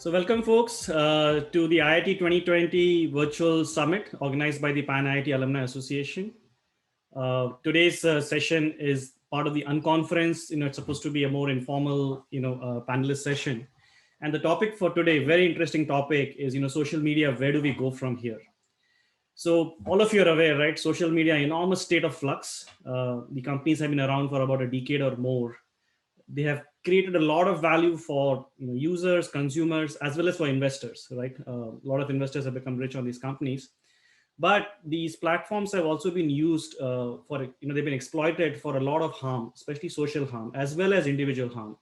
So welcome folks to the IIT 2020 virtual summit organized by the Pan IIT Alumni Association. Today's session is part of the UNCONference. It's supposed to be a more informal, panelist session. And the topic for today, very interesting topic is, social media, where do we go from here? So all of you are aware, right? Social media, enormous state of flux. The companies have been around for about a decade or more. They have created a lot of value for users, consumers, as well as for investors, right? A lot of investors have become rich on these companies. But these platforms have also been used for, they've been exploited for a lot of harm, especially social harm, as well as individual harm.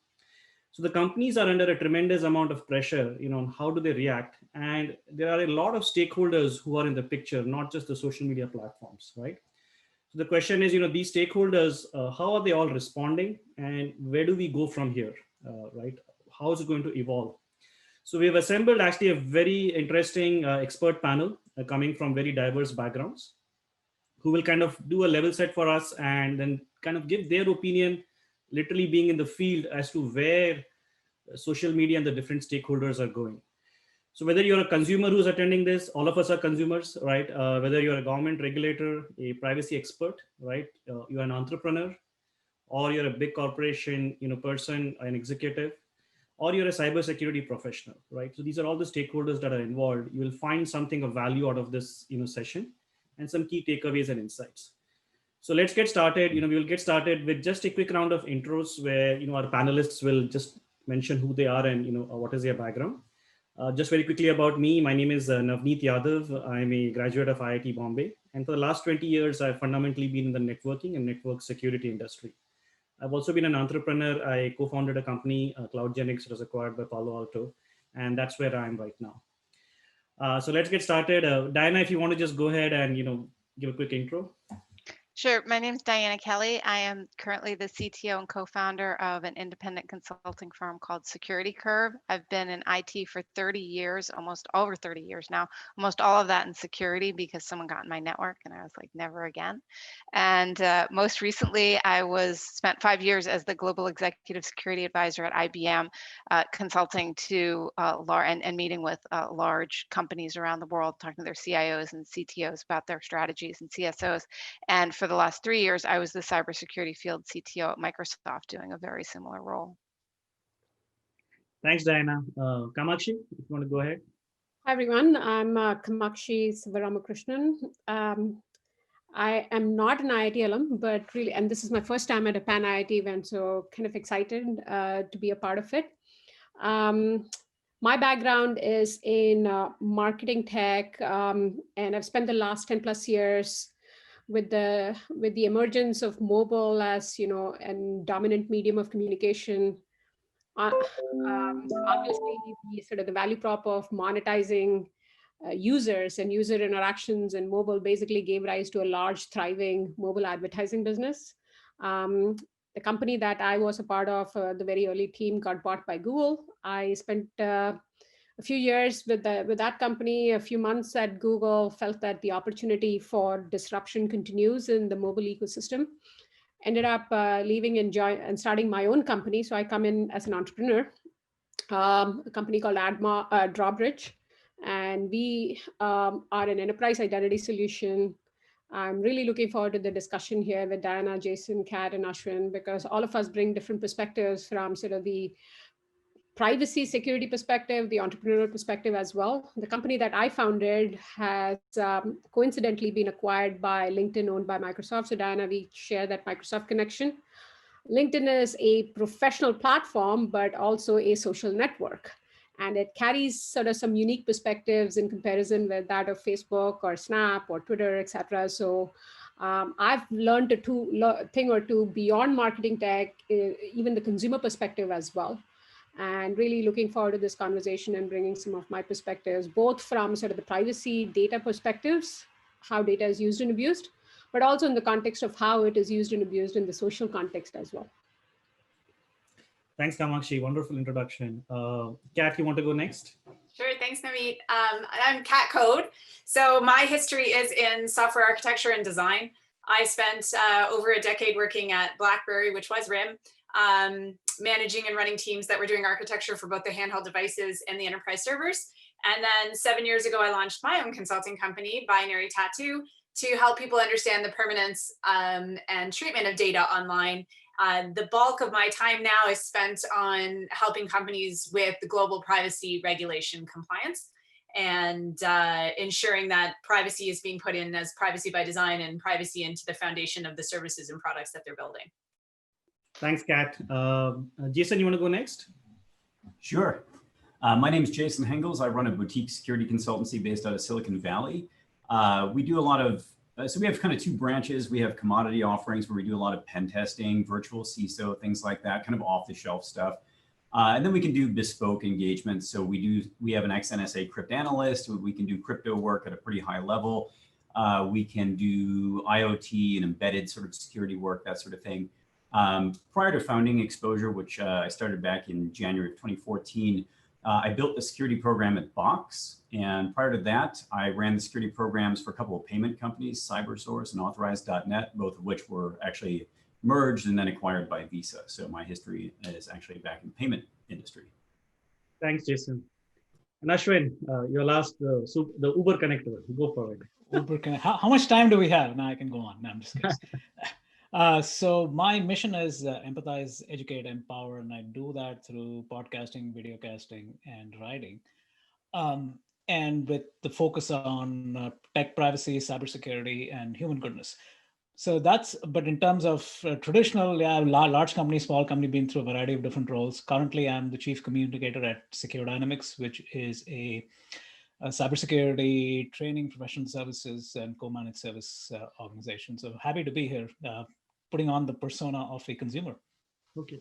So the companies are under a tremendous amount of pressure, on how do they react. And there are a lot of stakeholders who are in the picture, not just the social media platforms, right? So the question is, these stakeholders, how are they all responding and where do we go from here, right? How is it going to evolve? So we've assembled actually a very interesting expert panel coming from very diverse backgrounds who will kind of do a level set for us and then kind of give their opinion, literally being in the field as to where social media and the different stakeholders are going. So whether you're a consumer who's attending this, all of us are consumers, right? Whether you're a government regulator, a privacy expert, right? You're an entrepreneur, or you're a big corporation, person, an executive, or you're a cybersecurity professional, right? So these are all the stakeholders that are involved. You will find something of value out of this, session and some key takeaways and insights. So let's get started. We will get started with just a quick round of intros where, our panelists will just mention who they are and, what is their background. Just very quickly about me, my name is Navneet Yadav. I'm a graduate of IIT Bombay. And for the last 20 years, I've fundamentally been in the networking and network security industry. I've also been an entrepreneur. I co-founded a company, CloudGenix, that was acquired by Palo Alto. And that's where I am right now. So let's get started. Diana, if you want to just go ahead and, give a quick intro. Sure. My name is Diana Kelly. I am currently the CTO and co-founder of an independent consulting firm called Security Curve. I've been in IT for 30 years, almost over 30 years now, almost all of that in security because someone got in my network and I was like, never again. And most recently, I spent 5 years as the global executive security advisor at IBM, consulting to and meeting with large companies around the world, talking to their CIOs and CTOs about their strategies and CSOs. And for the last 3 years, I was the cybersecurity field CTO at Microsoft, doing a very similar role. Thanks, Diana. Kamakshi, if you want to go ahead. Hi, everyone. I'm Kamakshi Sivaramakrishnan. I am not an IIT alum, but really, and this is my first time at a Pan IIT event, so kind of excited to be a part of it. My background is in marketing tech, and I've spent the last 10 plus years with the emergence of mobile as and dominant medium of communication. Obviously, the value prop of monetizing users and user interactions and mobile basically gave rise to a large, thriving mobile advertising business. The company that I was a part of, the very early team, got bought by Google. I spent a few years with that company, a few months at Google, felt that the opportunity for disruption continues in the mobile ecosystem. Ended up leaving and starting my own company. So I come in as an entrepreneur, a company called Drawbridge, and we are an enterprise identity solution. I'm really looking forward to the discussion here with Diana, Jason, Kat, and Ashwin, because all of us bring different perspectives from the privacy security perspective, the entrepreneurial perspective as well. The company that I founded has coincidentally been acquired by LinkedIn, owned by Microsoft. So Diana, we share that Microsoft connection. LinkedIn is a professional platform, but also a social network. And it carries some unique perspectives in comparison with that of Facebook or Snap or Twitter, et cetera. So I've learned a thing or two beyond marketing tech, even the consumer perspective as well. And really looking forward to this conversation and bringing some of my perspectives, both from the privacy data perspectives, how data is used and abused, but also in the context of how it is used and abused in the social context as well. Thanks, Kamakshi. Wonderful introduction. Kat, you want to go next? Sure, thanks, Navneet. I'm Kat Code. So my history is in software architecture and design. I spent over a decade working at BlackBerry, which was RIM, managing and running teams that were doing architecture for both the handheld devices and the enterprise servers. And then 7 years ago, I launched my own consulting company, Binary Tattoo, to help people understand the permanence and treatment of data online. The bulk of my time now is spent on helping companies with the global privacy regulation compliance and ensuring that privacy is being put in as privacy by design and privacy into the foundation of the services and products that they're building. Thanks, Kat. Jason, you want to go next? Sure. My name is Jason Hengels. I run a boutique security consultancy based out of Silicon Valley. We do a lot of, so we have kind of two branches. We have commodity offerings where we do a lot of pen testing, virtual CISO, things like that, kind of off the shelf stuff. And then we can do bespoke engagements. So we have an ex-NSA cryptanalyst. We can do crypto work at a pretty high level. We can do IoT and embedded sort of security work, that sort of thing. Prior to founding Exposure, which I started back in January of 2014, I built the security program at Box. And prior to that, I ran the security programs for a couple of payment companies, CyberSource and Authorize.net, both of which were actually merged and then acquired by Visa. So my history is actually back in the payment industry. Thanks, Jason. And Ashwin, your last, the Uber connector, go for it. Uber connect. How much time do we have? Now I can go on. No, I'm just kidding. So my mission is empathize, educate, empower, and I do that through podcasting, video casting, and writing. And with the focus on tech privacy, cybersecurity, and human goodness. So but in terms of traditional, large company, small company, been through a variety of different roles. Currently, I'm the chief communicator at Secure Dynamics, which is a cybersecurity training, professional services, and co-managed service organization. So happy to be here, putting on the persona of a consumer. Okay.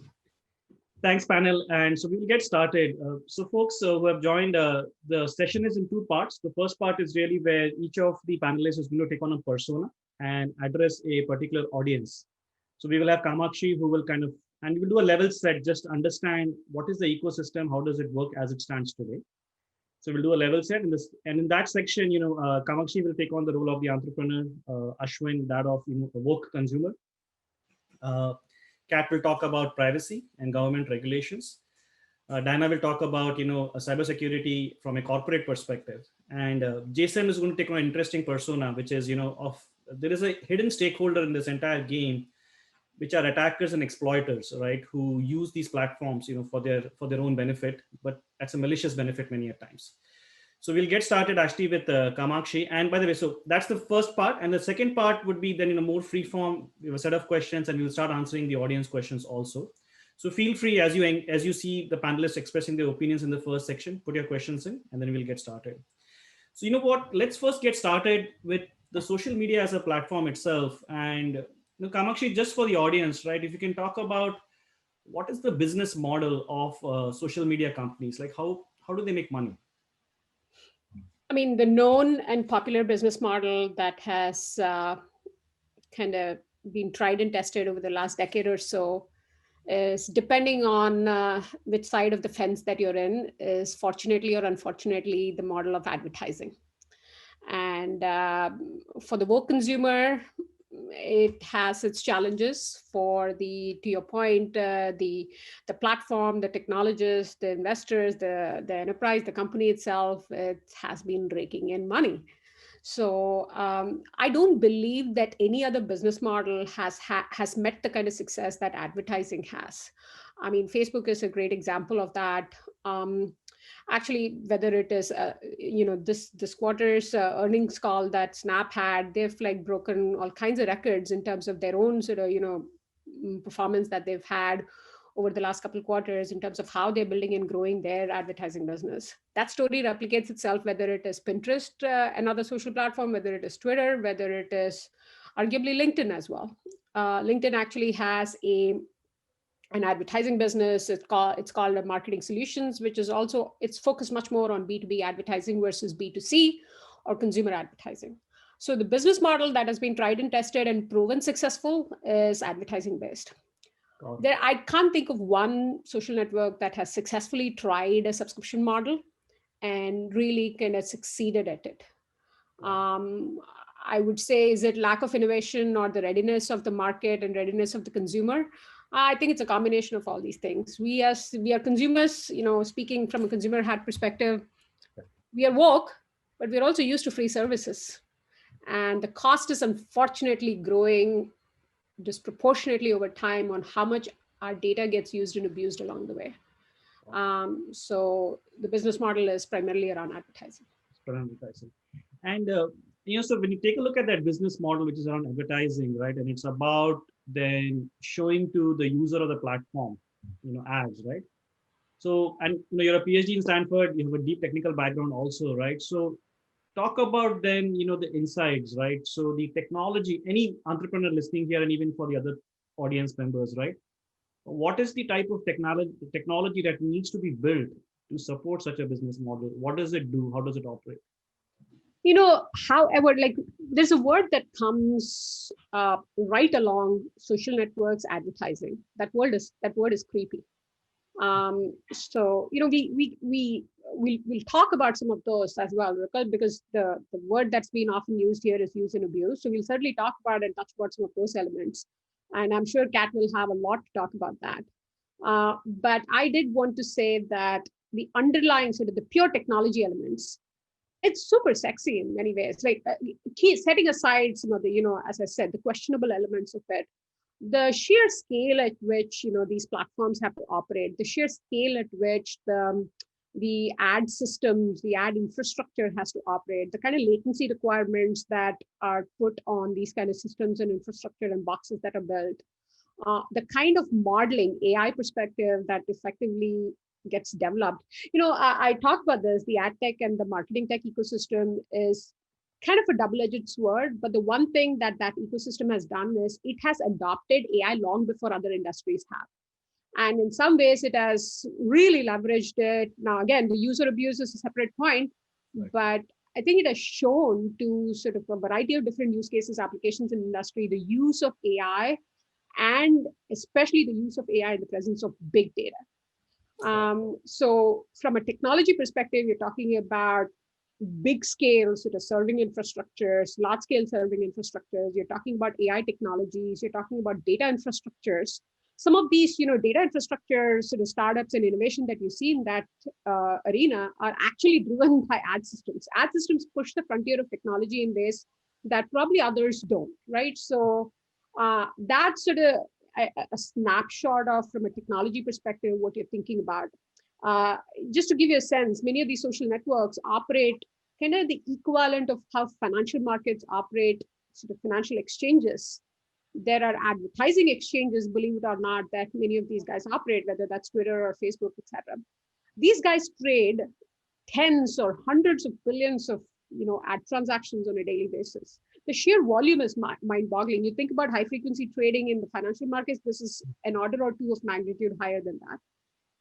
Thanks, panel. And so we will get started. So folks who have joined, the session is in two parts. The first part is really where each of the panelists is going to take on a persona and address a particular audience. So we will have Kamakshi who will and we'll do a level set, just understand what is the ecosystem, how does it work as it stands today. So we'll do a level set in this, and in that section, Kamakshi will take on the role of the entrepreneur, Ashwin that of a woke consumer. Kat will talk about privacy and government regulations. Diana will talk about cybersecurity from a corporate perspective, and Jason is going to take on an interesting persona, which is there is a hidden stakeholder in this entire game, which are attackers and exploiters, right? Who use these platforms, for their own benefit, but that's a malicious benefit many a times. So we'll get started actually with Kamakshi. And by the way, so that's the first part. And the second part would be then more free form, we have a set of questions and we'll start answering the audience questions also. So feel free as you see the panelists expressing their opinions in the first section, put your questions in and then we'll get started. So let's first get started with the social media as a platform itself. And Kamakshi, just for the audience, right? If you can talk about what is the business model of social media companies, like how do they make money? I mean, the known and popular business model that has kind of been tried and tested over the last decade or so is, depending on which side of the fence that you're in, is fortunately or unfortunately the model of advertising. And for the woke consumer, it has its challenges. To your point, the platform, the technologists, the investors, the enterprise, the company itself, it has been raking in money. So I don't believe that any other business model has met the kind of success that advertising has. I mean, Facebook is a great example of that. Actually, whether it is, this quarter's earnings call that Snap had, they've broken all kinds of records in terms of their own sort of, performance that they've had over the last couple of quarters in terms of how they're building and growing their advertising business. That story replicates itself, whether it is Pinterest, another social platform, whether it is Twitter, whether it is arguably LinkedIn as well. LinkedIn actually has an advertising business. It's called a marketing solutions, which is also, it's focused much more on B2B advertising versus B2C or consumer advertising. So the business model that has been tried and tested and proven successful is advertising based. I can't think of one social network that has successfully tried a subscription model and really kind of succeeded at it. I would say, is it lack of innovation or the readiness of the market and readiness of the consumer? I think it's a combination of all these things. We are consumers, speaking from a consumer hat perspective, we are woke, but we're also used to free services. And the cost is unfortunately growing disproportionately over time on how much our data gets used and abused along the way. So the business model is primarily around advertising. And so when you take a look at that business model, which is around advertising, right, and it's about then showing to the user of the platform, ads, right? So, and you're a PhD in Stanford, you have a deep technical background also, right? So talk about then, the insights, right? So the technology, any entrepreneur listening here, and even for the other audience members, right? What is the type of technology that needs to be built to support such a business model? What does it do? How does it operate? However, like there's a word that comes right along social networks, advertising. That word is creepy. So we'll talk about some of those as well, because the word that's been often used here is use and abuse. So we'll certainly talk about and touch about some of those elements, and I'm sure Kat will have a lot to talk about that. But I did want to say that the underlying sort of the pure technology elements, it's super sexy in many ways. Like setting aside some of the, as I said, the questionable elements of it, the sheer scale at which these platforms have to operate, the sheer scale at which the ad systems, the ad infrastructure has to operate, the kind of latency requirements that are put on these kind of systems and infrastructure and boxes that are built, the kind of modeling AI perspective that effectively gets developed. I talk about this, the ad tech and the marketing tech ecosystem is kind of a double-edged sword, but the one thing that ecosystem has done is it has adopted AI long before other industries have. And in some ways it has really leveraged it. Now, again, the user abuse is a separate point, right, but I think it has shown to sort of a variety of different use cases, applications in industry, the use of AI, and especially the use of AI in the presence of big data. So from a technology perspective, you're talking about big scale sort of serving infrastructures, large scale serving infrastructures. You're talking about AI technologies. You're talking about data infrastructures. Some of these, data infrastructure sort of startups and innovation that you see in that arena are actually driven by ad systems. Ad systems push the frontier of technology in ways that probably others don't, right? So that's sort of a snapshot of, from a technology perspective, what you're thinking about. Just to give you a sense, many of these social networks operate kind of the equivalent of how financial markets operate, sort of financial exchanges. There are advertising exchanges, believe it or not, that many of these guys operate, whether that's Twitter or Facebook, etc. These guys trade tens or hundreds of billions of ad transactions on a daily basis. The sheer volume is mind-boggling. You think about high-frequency trading in the financial markets, this is an order or two of magnitude higher than that.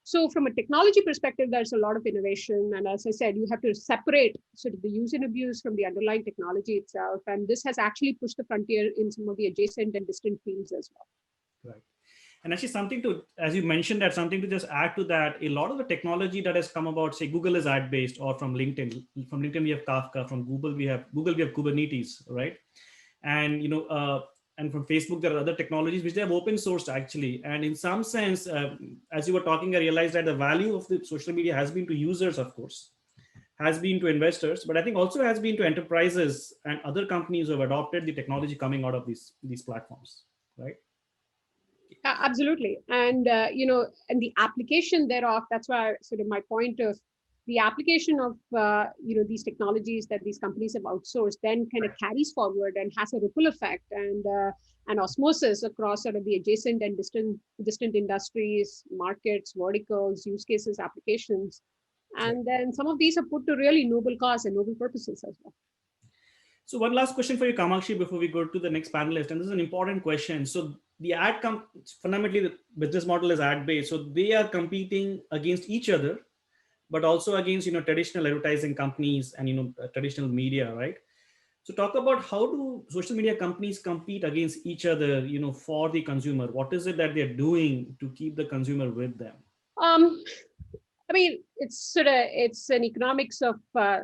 So from a technology perspective, there's a lot of innovation. And as I said, you have to separate sort of the use and abuse from the underlying technology itself. And this has actually pushed the frontier in some of the adjacent and distant fields as well. Right. And actually something to, as you mentioned, that something to just add to that, a lot of the technology that has come about, say Google is ad-based, or from LinkedIn. From LinkedIn, we have Kafka. From Google, we have Kubernetes, right? And, and from Facebook, there are other technologies which they have open sourced actually. And in some sense, as you were talking, I realized that the value of the social media has been to users, of course, has been to investors, but I think also has been to enterprises and other companies who have adopted the technology coming out of these platforms, right? Absolutely. And, and the application thereof, that's why sort of my point of the application of, these technologies that these companies have outsourced then kind of carries forward and has a ripple effect and osmosis across sort of the adjacent and distant industries, markets, verticals, use cases, applications. And then some of these are put to really noble cause and noble purposes as well. So one last question for you, Kamakshi, before we go to the next panelist, and this is an important question. So the fundamentally the business model is ad-based, so they are competing against each other, but also against traditional advertising companies and traditional media, right? So talk about how do social media companies compete against each other, for the consumer? What is it that they're doing to keep the consumer with them? I mean, it's an economics of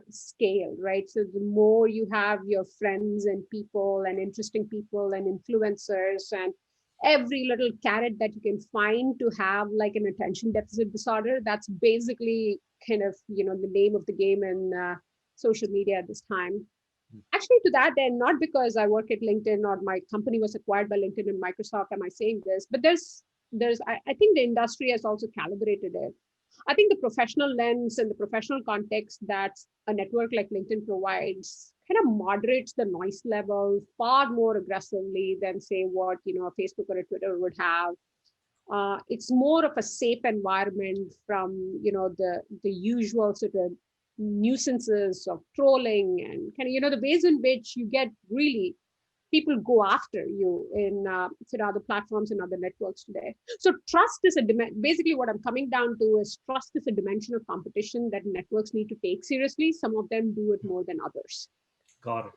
scale, right? So the more you have your friends and people and interesting people and influencers, and every little carrot that you can find to have like an attention deficit disorder. That's basically kind of, the name of the game in social media at this time. Actually, to that end, not because I work at LinkedIn or my company was acquired by LinkedIn and Microsoft, am I saying this, but I think the industry has also calibrated it. I think the professional lens and the professional context that a network like LinkedIn provides kind of moderates the noise level far more aggressively than say what, a Facebook or a Twitter would have. It's more of a safe environment from, the usual sort of nuisances of trolling and kind of, the ways in which you get really people go after you in other platforms and other networks today. So trust is basically what I'm coming down to is trust is a dimension of competition that networks need to take seriously. Some of them do it more than others. Got it.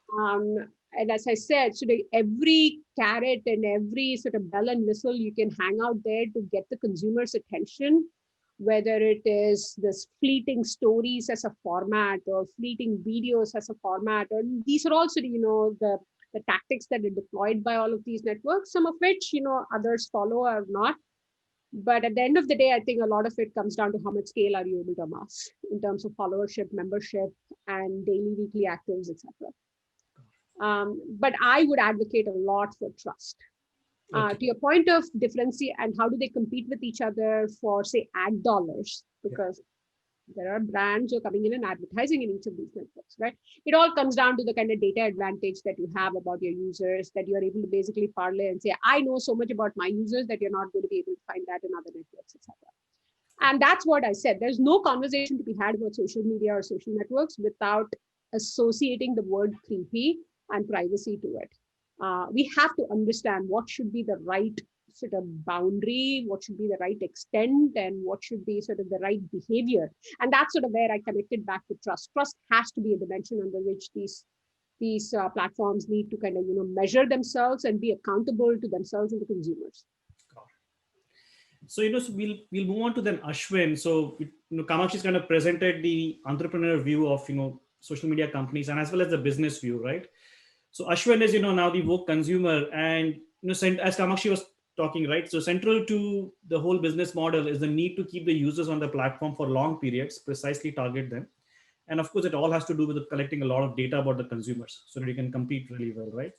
And as I said, so every carrot and every sort of bell and whistle you can hang out there to get the consumer's attention, whether it is this fleeting stories as a format or fleeting videos as a format, or these are also, the tactics that are deployed by all of these networks, some of which, others follow or not. But at the end of the day, I think a lot of it comes down to how much scale are you able to amass in terms of followership, membership, and daily, weekly actives, etc. But I would advocate a lot for trust. Okay. To your point of differentiate and how do they compete with each other for, say, ad dollars, because there are brands who are coming in and advertising in each of these networks, right? It all comes down to the kind of data advantage that you have about your users, that you're able to basically parlay and say, I know so much about my users that you're not going to be able to find that in other networks, etc. And that's what I said. There's no conversation to be had about social media or social networks without associating the word creepy and privacy to it. We have to understand what should be the right sort of boundary, what should be the right extent, and what should be sort of the right behavior. And that's sort of where I connected back to trust. Trust has to be a dimension under which these platforms need to kind of measure themselves and be accountable to themselves and the consumers. So so we'll move on to then Ashwin. So Kamakshi's kind of presented the entrepreneur view of social media companies and as well as the business view, right? So Ashwin is now the woke consumer, and as Kamakshi was talking, right? So central to the whole business model is the need to keep the users on the platform for long periods, precisely target them. And of course, it all has to do with collecting a lot of data about the consumers so that you can compete really well, right?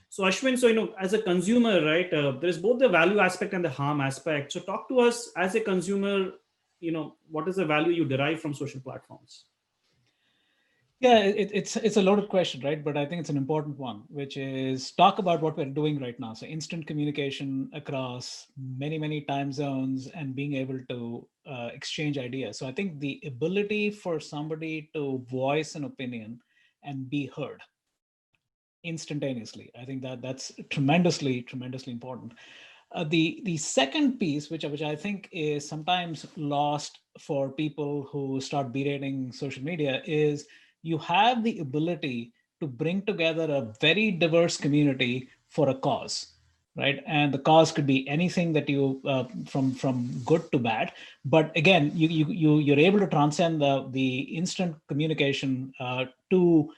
So Ashwin, so as a consumer, right, there is both the value aspect and the harm aspect. So talk to us as a consumer, what is the value you derive from social platforms? Yeah, it's a loaded question, right? But I think it's an important one, which is talk about what we're doing right now. So instant communication across many time zones and being able to exchange ideas. So I think the ability for somebody to voice an opinion and be heard instantaneously, I think that's tremendously important. The second piece, which I think is sometimes lost for people who start berating social media, is you have the ability to bring together a very diverse community for a cause, right? And the cause could be anything that you from good to bad. But again, you're able to transcend the instant communication to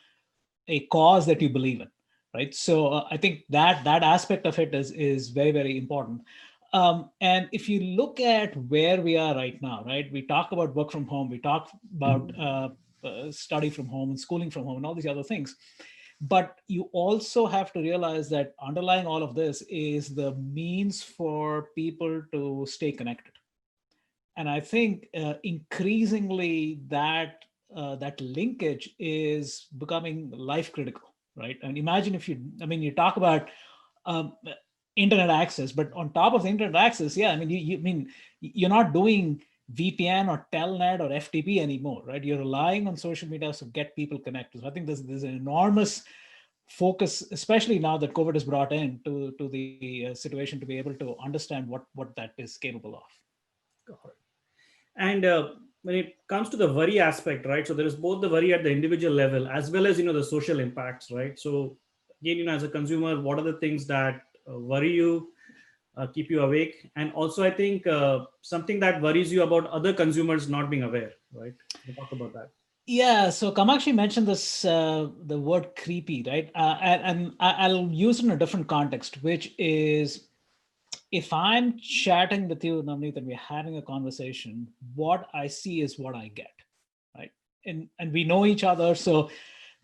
a cause that you believe in, right? So I think that aspect of it is very important. And if you look at where we are right now, right? We talk about work from home, we talk about study from home and schooling from home and all these other things. But you also have to realize that underlying all of this is the means for people to stay connected. And I think increasingly that linkage is becoming life critical, right? And imagine if you talk about internet access, but on top of the internet access, you're not doing VPN or Telnet or FTP anymore, right? You're relying on social media to get people connected. So I think there's an enormous focus, especially now that COVID is brought in to the situation, to be able to understand what that is capable of. And when it comes to the worry aspect, right? So there is both the worry at the individual level as well as the social impacts, right? So again, as a consumer, what are the things that worry you, keep you awake? And also, I think something that worries you about other consumers not being aware, right? We'll talk about that. Yeah, so Kamakshi mentioned this, the word creepy, right? And I'll use it in a different context, which is if I'm chatting with you, Navneet, and we're having a conversation, what I see is what I get, right? And we know each other. So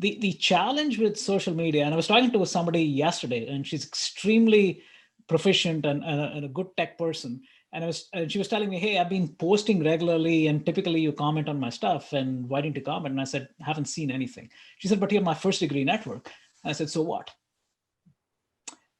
the challenge with social media, and I was talking to somebody yesterday, and she's extremely proficient and a good tech person. And she was telling me, hey, I've been posting regularly and typically you comment on my stuff, and why didn't you comment? And I said, haven't seen anything. She said, but you're my first degree network. And I said, so what?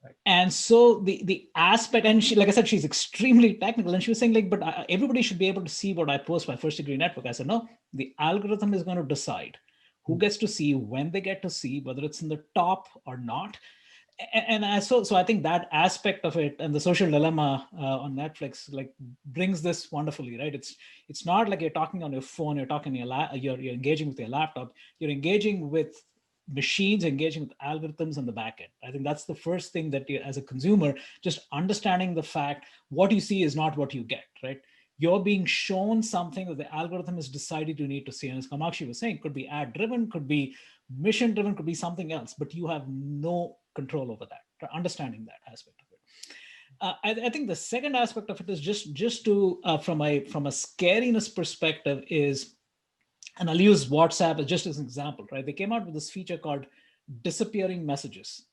Right. And so the aspect, and she, like I said, she's extremely technical, and she was saying like, but everybody should be able to see what I post by first degree network. I said, no, the algorithm is going to decide who gets to see, when they get to see, whether it's in the top or not. And so I think that aspect of it, and the social dilemma on Netflix, like brings this wonderfully, right? It's not like you're talking on your phone, you're talking you're engaging with your laptop, you're engaging with machines, engaging with algorithms on the back end. I think that's the first thing that you, as a consumer, just understanding the fact what you see is not what you get, right? You're being shown something that the algorithm has decided you need to see. And as Kamakshi was saying, could be ad driven, could be mission driven, could be something else, but you have no control over that, understanding that aspect of it. I think the second aspect of it is just to from a scariness perspective is, and I'll use WhatsApp just as an example, right? They came out with this feature called disappearing messages.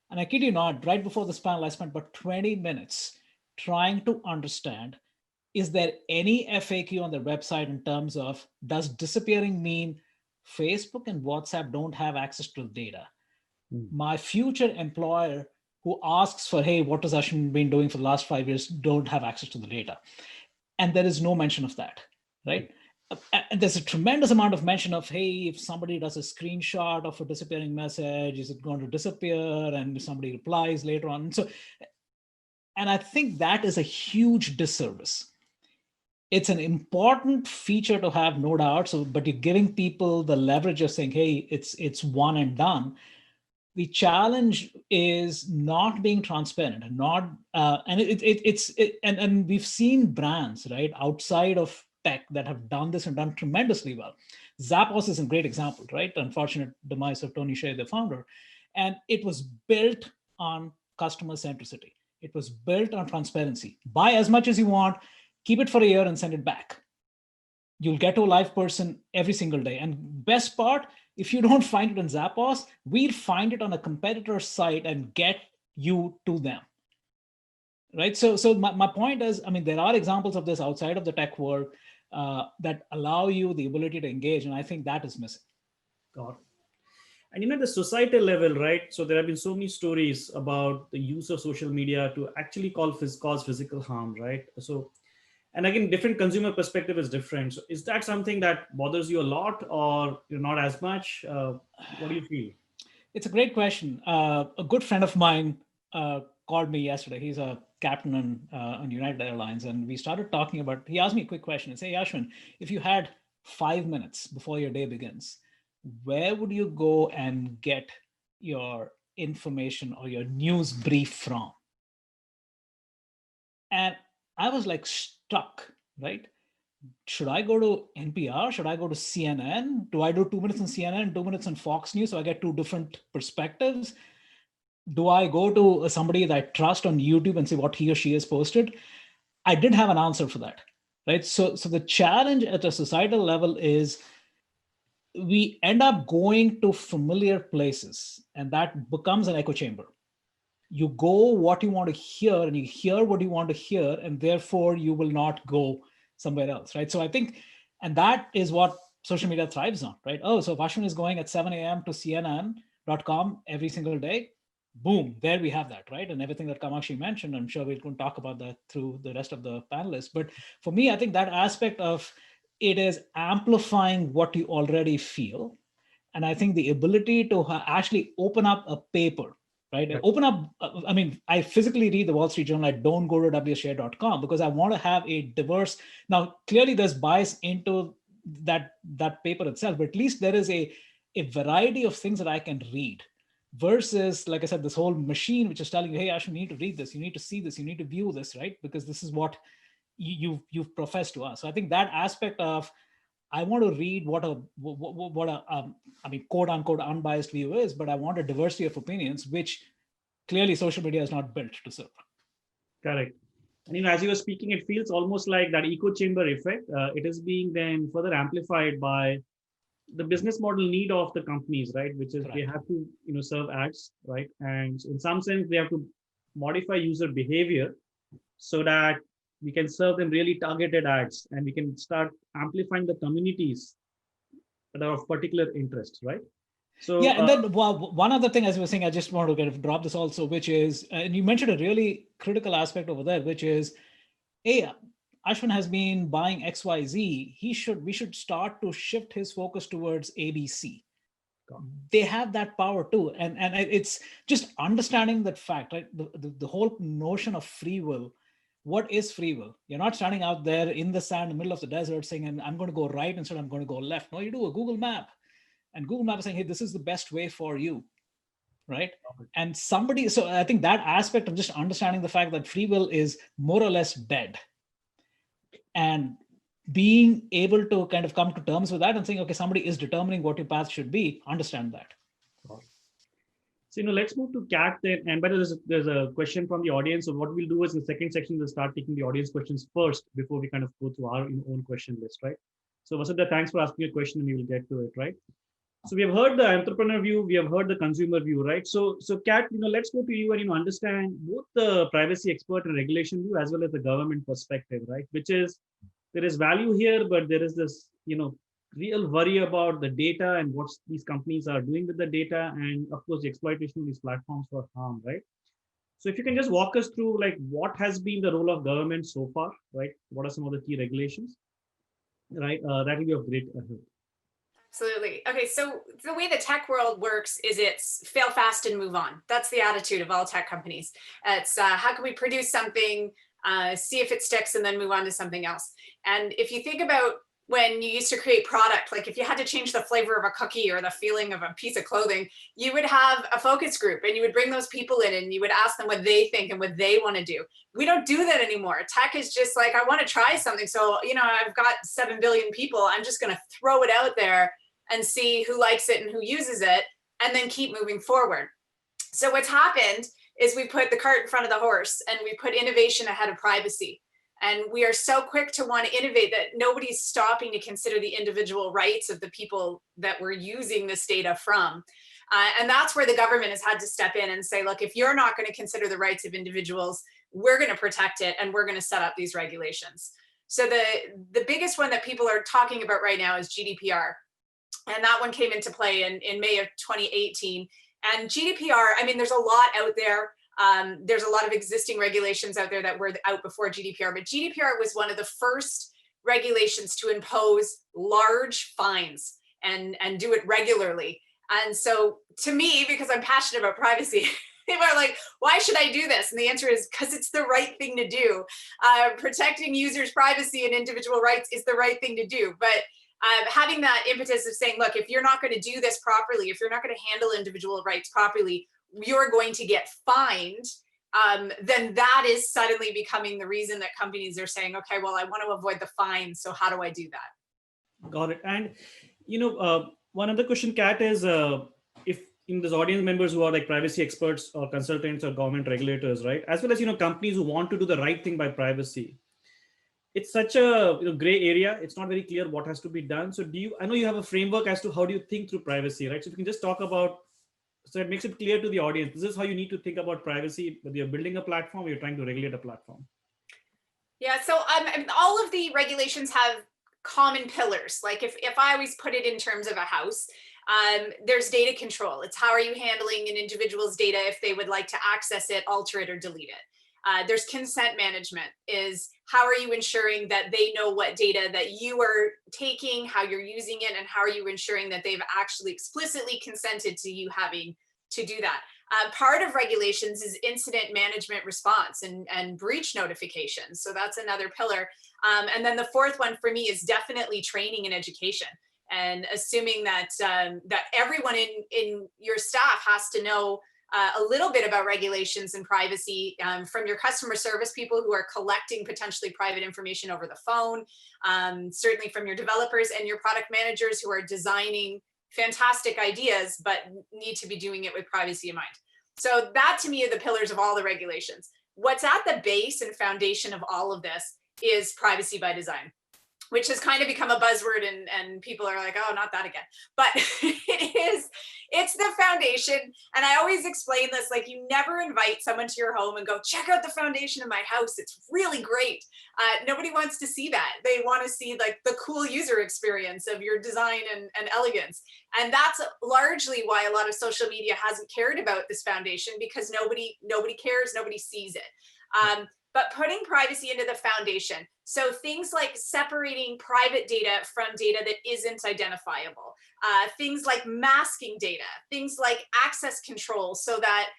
And I kid you not, right before this panel, I spent about 20 minutes trying to understand, is there any FAQ on their website in terms of, does disappearing mean Facebook and WhatsApp don't have access to the data? My future employer who asks for, hey, what has Ashwin been doing for the last 5 years, don't have access to the data. And there is no mention of that, right? And there's a tremendous amount of mention of, hey, if somebody does a screenshot of a disappearing message, is it going to disappear? And if somebody replies later on. And I think that is a huge disservice. It's an important feature to have, no doubt. So, but you're giving people the leverage of saying, hey, it's one and done. The challenge is not being transparent, and not and we've seen brands, right, outside of tech that have done this and done tremendously well. Zappos is a great example, right? Unfortunate demise of Tony Hsieh, the founder, and it was built on customer centricity. It was built on transparency. Buy as much as you want, keep it for a year, and send it back. You'll get to a live person every single day. And best part, if you don't find it on Zappos, we'll find it on a competitor's site and get you to them, right? So my point is, I mean, there are examples of this outside of the tech world that allow you the ability to engage, and I think that is missing. Got it. And at the societal level, right? So there have been so many stories about the use of social media to actually cause physical harm, right? So, and again, different consumer perspective is different. So is that something that bothers you a lot, or not as much? What do you feel? It's a great question. A good friend of mine called me yesterday. He's a captain on United Airlines. And we started talking about, he asked me a quick question and say, Ashwin, if you had 5 minutes before your day begins, where would you go and get your information or your news brief from? And I was like stuck, right? Should I go to NPR? Should I go to CNN? Do I do 2 minutes on CNN, 2 minutes on Fox News, so I get two different perspectives? Do I go to somebody that I trust on YouTube and see what he or she has posted? I didn't have an answer for that, right? So the challenge at a societal level is we end up going to familiar places, and that becomes an echo chamber. You go what you want to hear, and you hear what you want to hear, and therefore you will not go somewhere else, right? So I think, and that is what social media thrives on, right? Oh, so if Ashwin is going at 7 a.m. to CNN.com every single day, boom, there we have that, right? And everything that Kamakshi mentioned, I'm sure we're going to talk about that through the rest of the panelists. But for me, I think that aspect of it is amplifying what you already feel. And I think the ability to actually open up a paper, right? Right. Open up, I mean, I physically read the Wall Street Journal. I don't go to wshare.com because I want to have a diverse, now clearly there's bias into that paper itself, but at least there is a variety of things that I can read versus, like I said, this whole machine, which is telling you, hey, Ashwin, you need to read this, you need to see this, you need to view this, right? Because this is what you've professed to us. So I think that aspect of, I want to read what a I mean, quote unquote unbiased view is, but I want a diversity of opinions, which clearly social media is not built to serve. Correct. And as you were speaking, it feels almost like that echo chamber effect. It is being then further amplified by the business model need of the companies, right? Which is they have to serve ads, right? And in some sense, they have to modify user behavior so that we can serve them really targeted ads, and we can start amplifying the communities that are of particular interest, right? So yeah, and then one other thing, as you were saying, I just want to kind of drop this also, which is, and you mentioned a really critical aspect over there, which is, hey, Ashwin has been buying XYZ. We should start to shift his focus towards ABC. They have that power too, and it's just understanding that fact, right? The whole notion of free will. What is free will? You're not standing out there in the sand, in the middle of the desert, saying, "And I'm going to go right instead I'm going to go left." No, you do a Google map. And Google Map is saying, hey, this is the best way for you, right? And somebody, so I think that aspect of just understanding the fact that free will is more or less dead, and being able to kind of come to terms with that and saying, okay, somebody is determining what your path should be, understand that. So, let's move to Kat then. And by the way, there's a question from the audience. So what we'll do is in the second section, we'll start taking the audience questions first before we kind of go through our own question list, right? So Vasudha, thanks for asking a question, and we will get to it, right? So we have heard the entrepreneur view, we have heard the consumer view, right? So Kat, let's go to you and understand both the privacy expert and regulation view as well as the government perspective, right? Which is there is value here, but there is this real worry about the data and what these companies are doing with the data, and of course the exploitation of these platforms for harm, right? So if you can just walk us through like what has been the role of government so far, right? What are some of the key regulations, right? That will be of great help. Absolutely. Okay, so the way the tech world works is it's fail fast and move on. That's the attitude of all tech companies. It's how can we produce something, see if it sticks, and then move on to something else. And if you think about when you used to create product, like if you had to change the flavor of a cookie or the feeling of a piece of clothing, you would have a focus group and you would bring those people in and you would ask them what they think and what they want to do. We don't do that anymore. Tech is just like, I want to try something. So, I've got 7 billion people. I'm just going to throw it out there and see who likes it and who uses it, and then keep moving forward. So what's happened is we put the cart in front of the horse and we put innovation ahead of privacy. And we are so quick to want to innovate that nobody's stopping to consider the individual rights of the people that we're using this data from. And that's where the government has had to step in and say, look, if you're not going to consider the rights of individuals, we're going to protect it and we're going to set up these regulations. So the biggest one that people are talking about right now is GDPR. And that one came into play in May of 2018. And GDPR, I mean, there's a lot out there. There's a lot of existing regulations out there that were out before GDPR, but GDPR was one of the first regulations to impose large fines and do it regularly. And so to me, because I'm passionate about privacy, people are like, why should I do this? And the answer is because it's the right thing to do. Protecting users' privacy and individual rights is the right thing to do. But having that impetus of saying, look, if you're not going to do this properly, if you're not going to handle individual rights properly, you're going to get fined, then that is suddenly becoming the reason that companies are saying, okay, well, I want to avoid the fine. So how do I do that? Got it. And, one other question, Kat, is if in those audience members who are like privacy experts or consultants or government regulators, right? As well as, companies who want to do the right thing by privacy. It's such a gray area. It's not very clear what has to be done. So I know you have a framework as to how do you think through privacy, right? So if you can just talk about, so it makes it clear to the audience, this is how you need to think about privacy, whether you're building a platform or you're trying to regulate a platform. Yeah, so all of the regulations have common pillars. Like if I always put it in terms of a house, there's data control. It's how are you handling an individual's data if they would like to access it, alter it, or delete it. There's consent management, is how are you ensuring that they know what data that you are taking, how you're using it, and how are you ensuring that they've actually explicitly consented to you having to do that. Part of regulations is incident management response and breach notifications. So that's another pillar. And then the fourth one for me is definitely training and education, and assuming that that everyone in your staff has to know a little bit about regulations and privacy, from your customer service people who are collecting potentially private information over the phone, certainly from your developers and your product managers who are designing fantastic ideas, but need to be doing it with privacy in mind. So that to me are the pillars of all the regulations. what's at the base and foundation of all of this is privacy by design, which has kind of become a buzzword, and people are like, oh, not that again. But it's the foundation. And I always explain this, like, you never invite someone to your home and go, check out the foundation of my house, it's really great. Nobody wants to see that. They want to see like the cool user experience of your design and elegance. And that's largely why a lot of social media hasn't cared about this foundation, because nobody cares, nobody sees it. But putting privacy into the foundation. So things like separating private data from data that isn't identifiable, things like masking data, things like access control, so that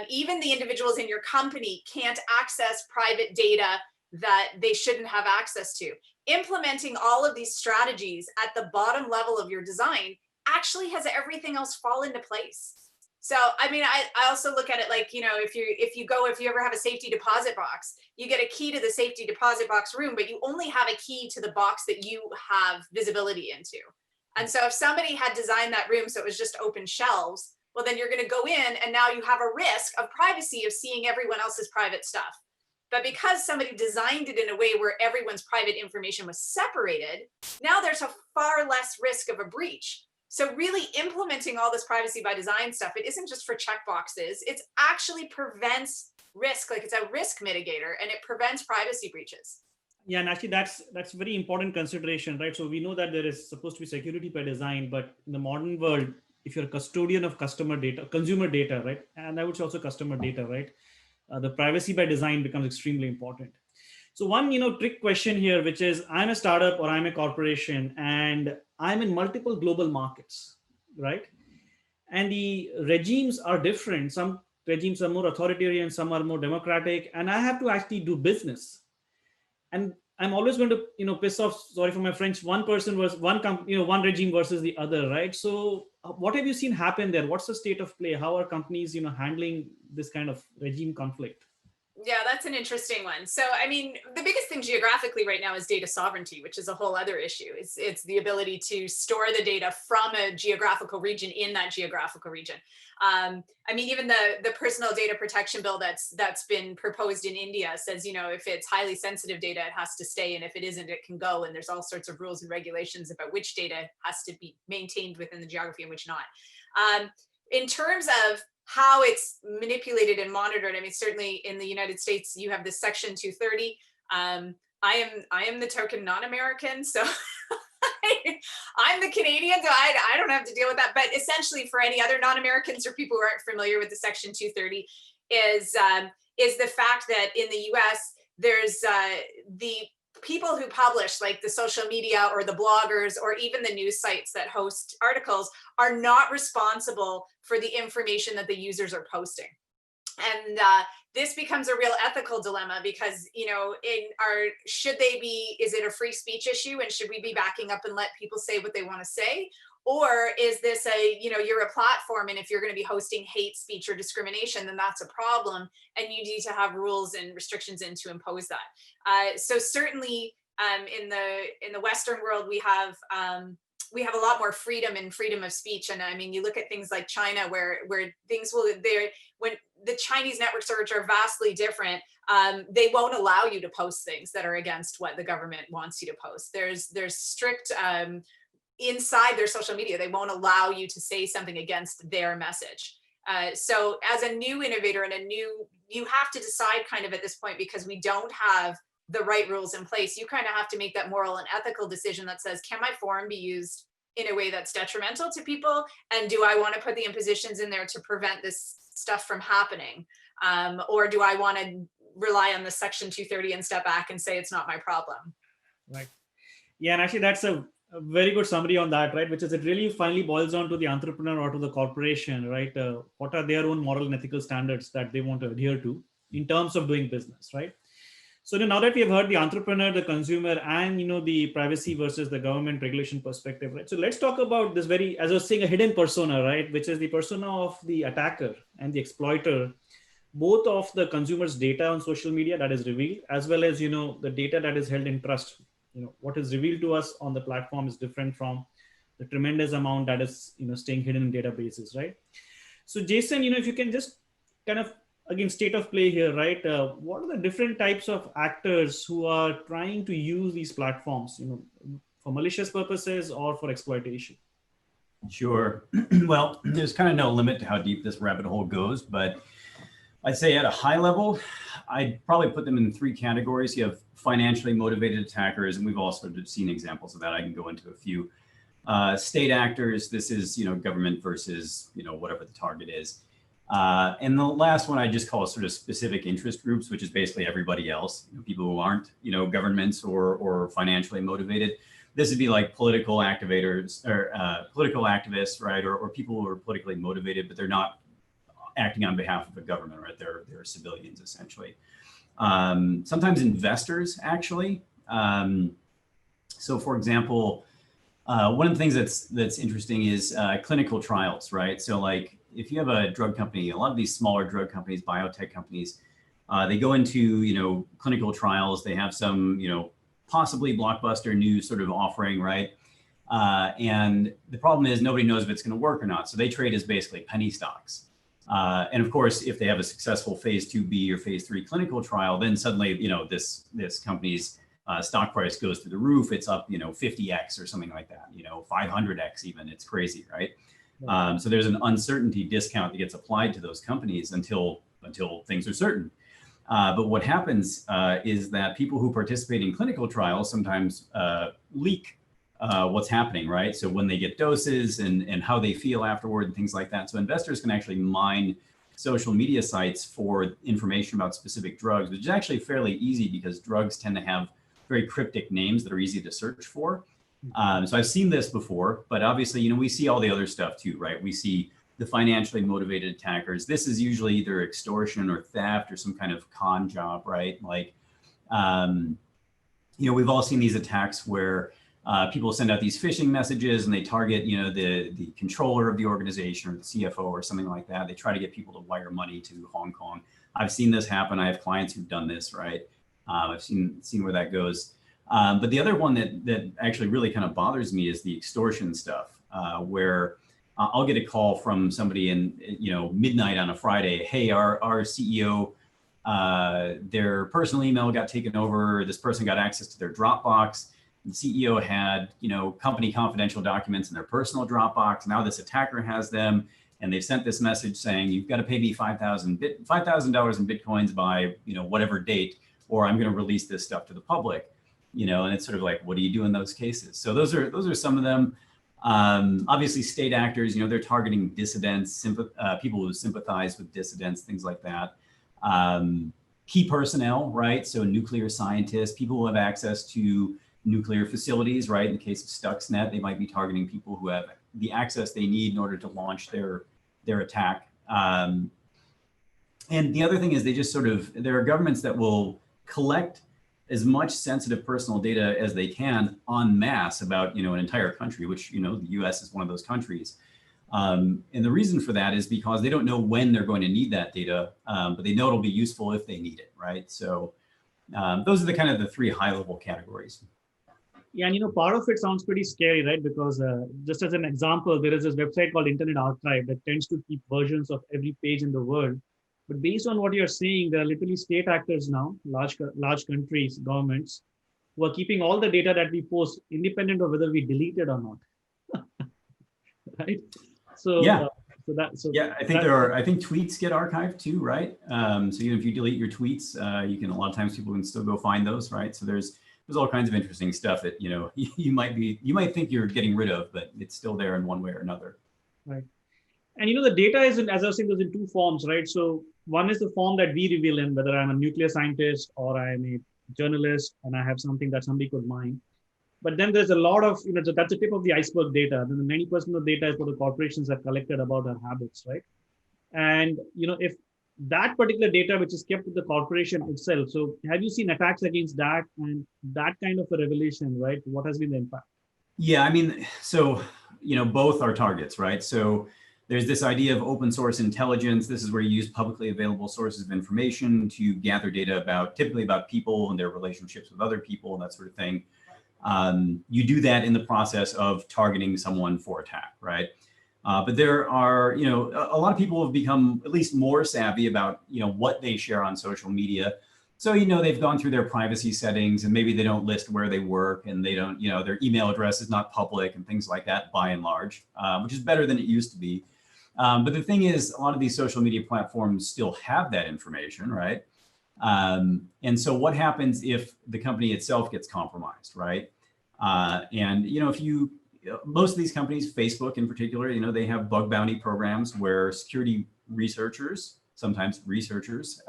even the individuals in your company can't access private data that they shouldn't have access to. Implementing all of these strategies at the bottom level of your design actually has everything else fall into place. So, I mean, I also look at it like, you know, if you ever have a safety deposit box, you get a key to the safety deposit box room, but you only have a key to the box that you have visibility into. And so if somebody had designed that room so it was just open shelves, well, then you're going to go in and now you have a risk of privacy of seeing everyone else's private stuff. But because somebody designed it in a way where everyone's private information was separated, now there's a far less risk of a breach. So really implementing all this privacy by design stuff, it isn't just for checkboxes, it actually prevents risk, like it's a risk mitigator, and it prevents privacy breaches. Yeah, and actually that's very important consideration, right? So we know that there is supposed to be security by design, but in the modern world, if you're a custodian of customer data, consumer data, right? And I would say also customer data, right? The privacy by design becomes extremely important. So one, trick question here, which is I'm a startup or I'm a corporation and I'm in multiple global markets, right? And the regimes are different. Some regimes are more authoritarian, some are more democratic, and I have to actually do business. And I'm always going to, piss off, sorry for my French, one person was one regime versus the other, right? So what have you seen happen there? What's the state of play? How are companies, handling this kind of regime conflict? Yeah, that's an interesting one. So, I mean, the biggest thing geographically right now is data sovereignty, which is a whole other issue. It's the ability to store the data from a geographical region in that geographical region. I mean, even the personal data protection bill that's been proposed in India says, if it's highly sensitive data, it has to stay, and if it isn't, it can go. And there's all sorts of rules and regulations about which data has to be maintained within the geography and which not. In terms of how it's manipulated and monitored, I mean, certainly in the United States, you have this Section 230. I am the token non-American, so I'm the Canadian, so I don't have to deal with that. But essentially, for any other non-Americans or people who aren't familiar with the Section 230, is the fact that in the U.S. there's the people who publish, like the social media or the bloggers or even the news sites that host articles, are not responsible for the information that the users are posting. And this becomes a real ethical dilemma because, should they be, is it a free speech issue, and should we be backing up and let people say what they want to say? Or is this you're a platform, and if you're going to be hosting hate speech or discrimination, then that's a problem, and you need to have rules and restrictions in to impose that. So certainly in the Western world, we have a lot more freedom and freedom of speech. And I mean, you look at things like China, where things when the Chinese networks, which are vastly different, they won't allow you to post things that are against what the government wants you to post. There's strict inside their social media, they won't allow you to say something against their message. So as a new innovator and you have to decide kind of at this point, because we don't have the right rules in place, you kind of have to make that moral and ethical decision that says, can my forum be used in a way that's detrimental to people? And do I want to put the impositions in there to prevent this stuff from happening? Or do I want to rely on the Section 230 and step back and say it's not my problem? Right. Yeah, and actually that's a very good summary on that, right? Which is, it really finally boils down to the entrepreneur or to the corporation, right? What are their own moral and ethical standards that they want to adhere to in terms of doing business, right? So now that we have heard the entrepreneur, the consumer, and the privacy versus the government regulation perspective, right? So let's talk about this very, as I was saying, a hidden persona, right? Which is the persona of the attacker and the exploiter, both of the consumer's data on social media that is revealed, as well as the data that is held in trust. What is revealed to us on the platform is different from the tremendous amount that is staying hidden in databases, right? So Jason, if you can just kind of again, state of play here, right? What are the different types of actors who are trying to use these platforms, for malicious purposes or for exploitation? Sure. Well, there's kind of no limit to how deep this rabbit hole goes, but I'd say at a high level, I'd probably put them in 3 categories. You have financially motivated attackers, and we've also seen examples of that. I can go into a few. State actors, this is, government versus, whatever the target is. And the last one I just call sort of specific interest groups, which is basically everybody else, people who aren't, governments or financially motivated. This would be like political activators or political activists, right? Or people who are politically motivated, but they're not acting on behalf of the government, right? They're civilians essentially. Sometimes investors actually. So for example, one of the things that's interesting is clinical trials, right? So like if you have a drug company, a lot of these smaller drug companies, biotech companies, they go into, clinical trials, they have some, possibly blockbuster new sort of offering, right? And the problem is nobody knows if it's going to work or not. So they trade as basically penny stocks. And of course, if they have a successful phase 2B or phase 3 clinical trial, then suddenly, this company's stock price goes through the roof. It's up, 50x or something like that, 500x even. It's crazy, right? So there's an uncertainty discount that gets applied to those companies until things are certain. But what happens is that people who participate in clinical trials sometimes leak what's happening, right? So when they get doses and how they feel afterward and things like that. So investors can actually mine social media sites for information about specific drugs, which is actually fairly easy because drugs tend to have very cryptic names that are easy to search for. So I've seen this before, but obviously, we see all the other stuff too, right? We see the financially motivated attackers. This is usually either extortion or theft or some kind of con job, right? Like, we've all seen these attacks where people send out these phishing messages and they target, the controller of the organization or the CFO or something like that. They try to get people to wire money to Hong Kong. I've seen this happen. I have clients who've done this, right? I've seen where that goes. But the other one that actually really kind of bothers me is the extortion stuff, where I'll get a call from somebody in, midnight on a Friday. Hey, our CEO, their personal email got taken over. This person got access to their Dropbox. The CEO had, company confidential documents in their personal Dropbox. Now this attacker has them, and they've sent this message saying, you've got to pay me $5,000 in Bitcoins by, whatever date, or I'm going to release this stuff to the public. And it's sort of like, what do you do in those cases? So those are some of them. Obviously, state actors, they're targeting dissidents, people who sympathize with dissidents, things like that. Key personnel, right? So nuclear scientists, people who have access to nuclear facilities, right? In the case of Stuxnet, they might be targeting people who have the access they need in order to launch their attack. And the other thing is there are governments that will collect as much sensitive personal data as they can en masse about, an entire country, which, the US is one of those countries. And the reason for that is because they don't know when they're going to need that data, but they know it'll be useful if they need it, right? So those are the 3 high level categories. Yeah, and part of it sounds pretty scary, right? Because just as an example, there is this website called Internet Archive that tends to keep versions of every page in the world. But based on what you're saying, there are literally state actors now, large countries, governments, who are keeping all the data that we post, independent of whether we delete it or not. Right? So yeah, I think tweets get archived too, right? So even if you delete your tweets, a lot of times people can still go find those, right? So there's all kinds of interesting stuff that you might think you're getting rid of, but it's still there in one way or another. Right. And the data is, as I was saying, there's in 2 forms, right? So one is the form that we reveal in, whether I'm a nuclear scientist or I'm a journalist and I have something that somebody could mine. But then there's a lot of, that's the tip of the iceberg data. Then the 90% of data is what the corporations have collected about our habits, right? And, if that particular data, which is kept with the corporation itself, so have you seen attacks against that and that kind of a revelation, right? What has been the impact? Yeah, so, both are targets, right? So there's this idea of open source intelligence. This is where you use publicly available sources of information to gather data typically about people and their relationships with other people and that sort of thing. You do that in the process of targeting someone for attack, right? But there are, a lot of people have become at least more savvy about, what they share on social media. So, they've gone through their privacy settings and maybe they don't list where they work and they don't, their email address is not public and things like that by and large, which is better than it used to be. But the thing is, a lot of these social media platforms still have that information, right? And so what happens if the company itself gets compromised, right? And, most of these companies, Facebook in particular, they have bug bounty programs where security researchers, sometimes researchers,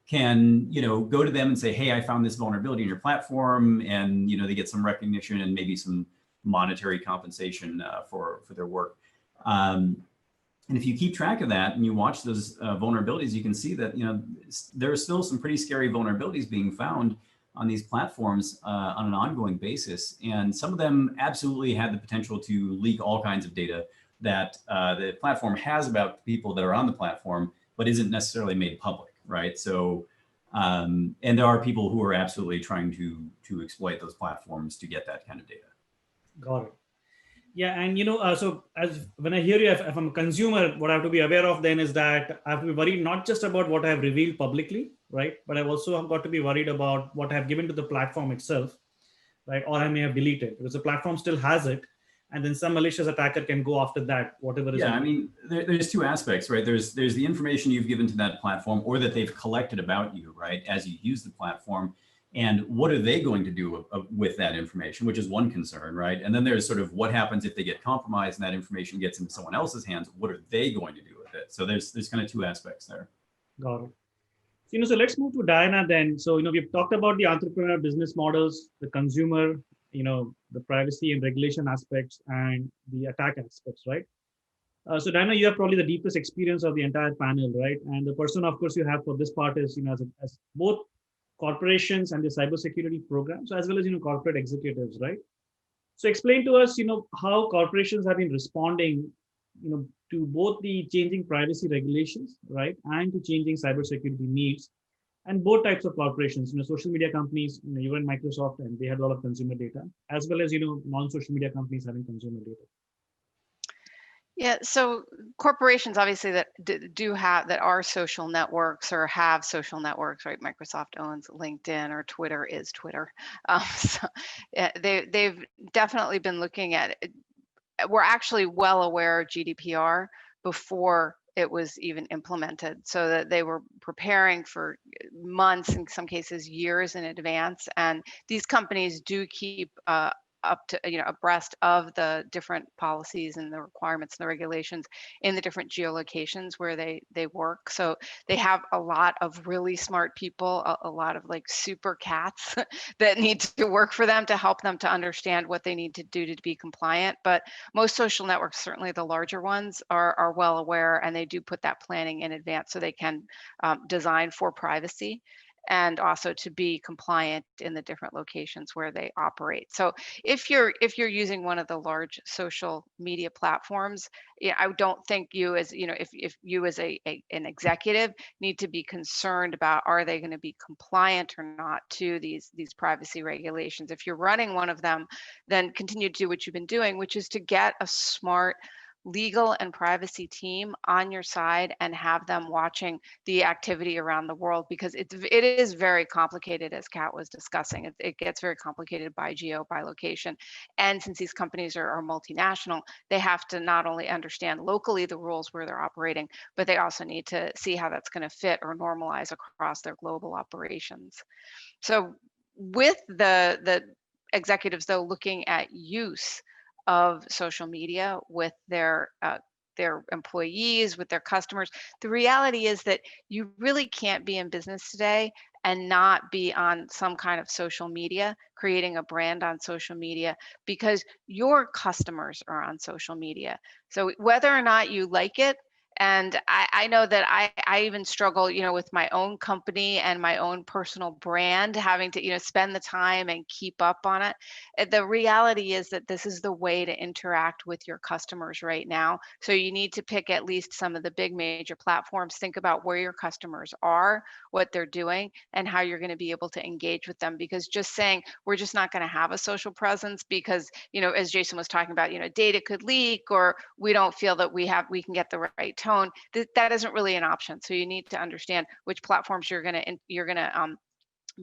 can, go to them and say, hey, I found this vulnerability in your platform, and, they get some recognition and maybe some monetary compensation for their work. And if you keep track of that and you watch those vulnerabilities, you can see that, there are still some pretty scary vulnerabilities being found on these platforms on an ongoing basis. And some of them absolutely had the potential to leak all kinds of data that the platform has about people that are on the platform, but isn't necessarily made public, right? So, and there are people who are absolutely trying to exploit those platforms to get that kind of data. Got it. Yeah, and so as when I hear you, if I'm a consumer, what I have to be aware of then is that I have to be worried not just about what I have revealed publicly, right? But I've also got to be worried about what I have given to the platform itself, right? Or I may have deleted because the platform still has it, and then some malicious attacker can go after that, whatever is. Yeah, I mean, there's two aspects, right? There's the information you've given to that platform or that they've collected about you, right, as you use the platform. And what are they going to do with that information, which is one concern, right? And then there's sort of what happens if they get compromised and that information gets into someone else's hands. What are they going to do with it? So there's kind of two aspects there. Got it. So let's move to Diana then. So, we've talked about the entrepreneur business models, the consumer, the privacy and regulation aspects and the attack aspects, right? So Diana, you have probably the deepest experience of the entire panel, right? And the person, of course, you have for this part is, as both corporations and the cybersecurity programs, as well as, corporate executives, right? So explain to us, how corporations have been responding, to both the changing privacy regulations, right, and to changing cybersecurity needs, and both types of corporations, social media companies, even Microsoft, and they had a lot of consumer data, as well as, non-social media companies having consumer data. Yeah, so corporations obviously that that are social networks or have social networks, right? Microsoft owns LinkedIn, or Twitter is Twitter. So yeah, they've definitely been looking at it. We're actually well aware of GDPR before it was even implemented, so that they were preparing for months, in some cases years in advance. And these companies do keep up to, abreast of the different policies and the requirements and the regulations in the different geolocations where they work. So they have a lot of really smart people, a lot of like super cats that need to work for them to help them to understand what they need to do to be compliant. But most social networks, certainly the larger ones, are well aware, and they do put that planning in advance so they can design for privacy and also to be compliant in the different locations where they operate. So if you're using one of the large social media platforms, I don't think you as, if you as an executive need to be concerned about, are they going to be compliant or not to these privacy regulations. If you're running one of them, then continue to do what you've been doing, which is to get a smart legal and privacy team on your side and have them watching the activity around the world, because it is very complicated, as Kat was discussing. It gets very complicated by by location. And since these companies are multinational, they have to not only understand locally the rules where they're operating, but they also need to see how that's going to fit or normalize across their global operations. So with the executives, though, looking at use of social media with their employees, with their customers, the reality is that you really can't be in business today and not be on some kind of social media, creating a brand on social media, because your customers are on social media. So whether or not you like it, And I know that I even struggle, with my own company and my own personal brand, having to, spend the time and keep up on it. The reality is that this is the way to interact with your customers right now. So you need to pick at least some of the big major platforms, think about where your customers are, what they're doing, and how you're going to be able to engage with them. Because just saying we're just not going to have a social presence because, as Jason was talking about, data could leak, or we don't feel that we can get the right tone, that isn't really an option. So you need to understand which platforms you're going to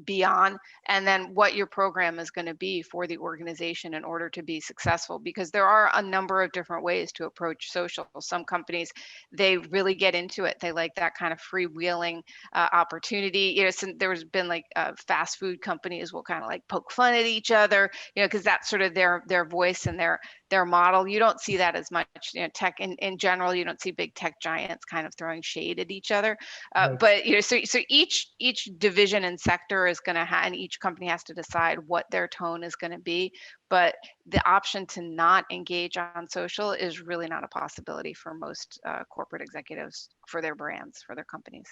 be on, and then what your program is going to be for the organization in order to be successful, because there are a number of different ways to approach social. Some companies, they really get into it. They like that kind of freewheeling opportunity. There's been like fast food companies will kind of like poke fun at each other, because that's sort of their voice and their model. You don't see that as much. Tech in general, you don't see big tech giants kind of throwing shade at each other. Right. But so each division and sector is going to have, and each company has to decide what their tone is going to be. But the option to not engage on social is really not a possibility for most corporate executives for their brands, for their companies.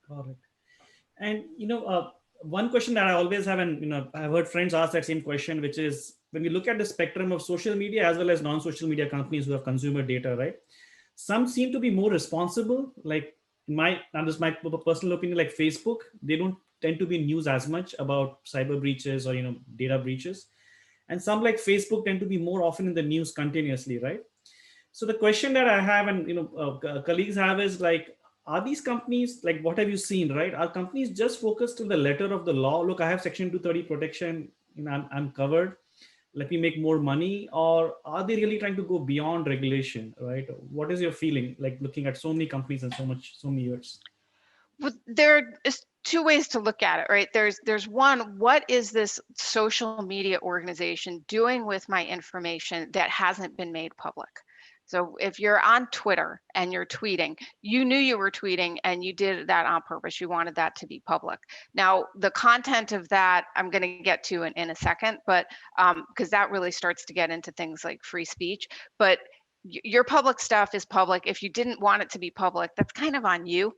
Got it. And one question that I always have, and I've heard friends ask that same question, which is when we look at the spectrum of social media as well as non-social media companies who have consumer data, right? Some seem to be more responsible. Like and this is my personal opinion, like Facebook, they don't tend to be in news as much about cyber breaches or data breaches, and some like Facebook tend to be more often in the news continuously, right? So the question that I have, and colleagues have, is like, are these companies, like, what have you seen, right? Are companies just focused on the letter of the law? Look, I have Section 230 protection, I'm covered, let me make more money? Or are they really trying to go beyond regulation, right? What is your feeling, like looking at so many companies and so many years? Well, there is two ways to look at it, right? There's one, what is this social media organization doing with my information that hasn't been made public? So if you're on Twitter and you're tweeting, you knew you were tweeting and you did that on purpose. You wanted that to be public. Now, the content of that, I'm going to get to in a second, but because that really starts to get into things like free speech. But your public stuff is public. If you didn't want it to be public, that's kind of on you.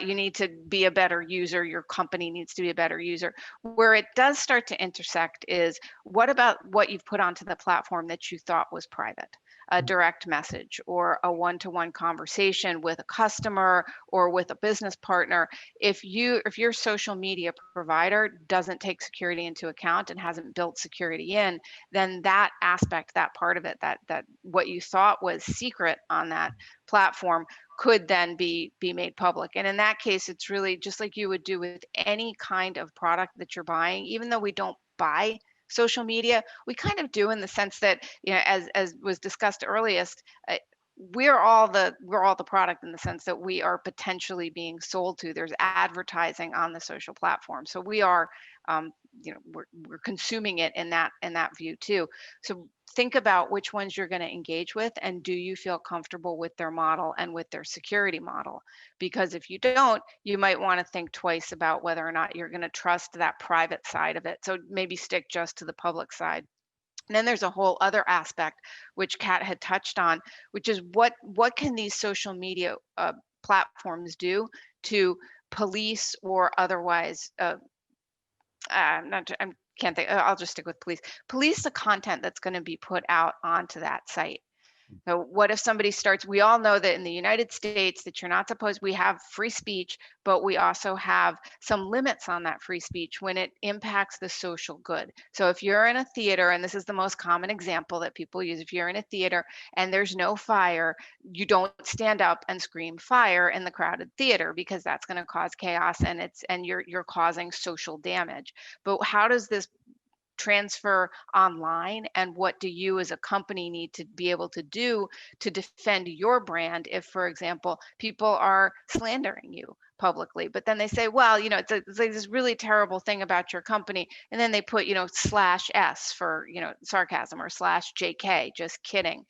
You need to be a better user. Your company needs to be a better user. Where it does start to intersect is, what about what you've put onto the platform that you thought was private? A direct message or a one-to-one conversation with a customer or with a business partner. If your social media provider doesn't take security into account and hasn't built security in, then that aspect, that part of it, that what you thought was secret on that platform could then be made public. And in that case, it's really just like you would do with any kind of product that you're buying. Even though we don't buy social media, we kind of do, in the sense that, as was discussed earliest, we're all the product, in the sense that we are potentially being sold to. There's advertising on the social platform, so we are we're consuming it in that view too. So think about which ones you're going to engage with, and do you feel comfortable with their model and with their security model? Because if you don't, you might want to think twice about whether or not you're going to trust that private side of it. So maybe stick just to the public side. And then there's a whole other aspect, which Kat had touched on, which is what can these social media platforms do to police or otherwise can't think, I'll just stick with police the content that's going to be put out onto that site. So what if somebody starts, we all know that in the United States that you're not supposed, we have free speech, but we also have some limits on that free speech when it impacts the social good. So if you're in a theater, and this is the most common example that people use, if you're in a theater and there's no fire, you don't stand up and scream fire in the crowded theater, because that's going to cause chaos, and you're causing social damage. But how does this transfer online, and what do you as a company need to be able to do to defend your brand if, for example, people are slandering you publicly, but then they say, well, it's like this really terrible thing about your company, and then they put /s for sarcasm, or /JK, just kidding.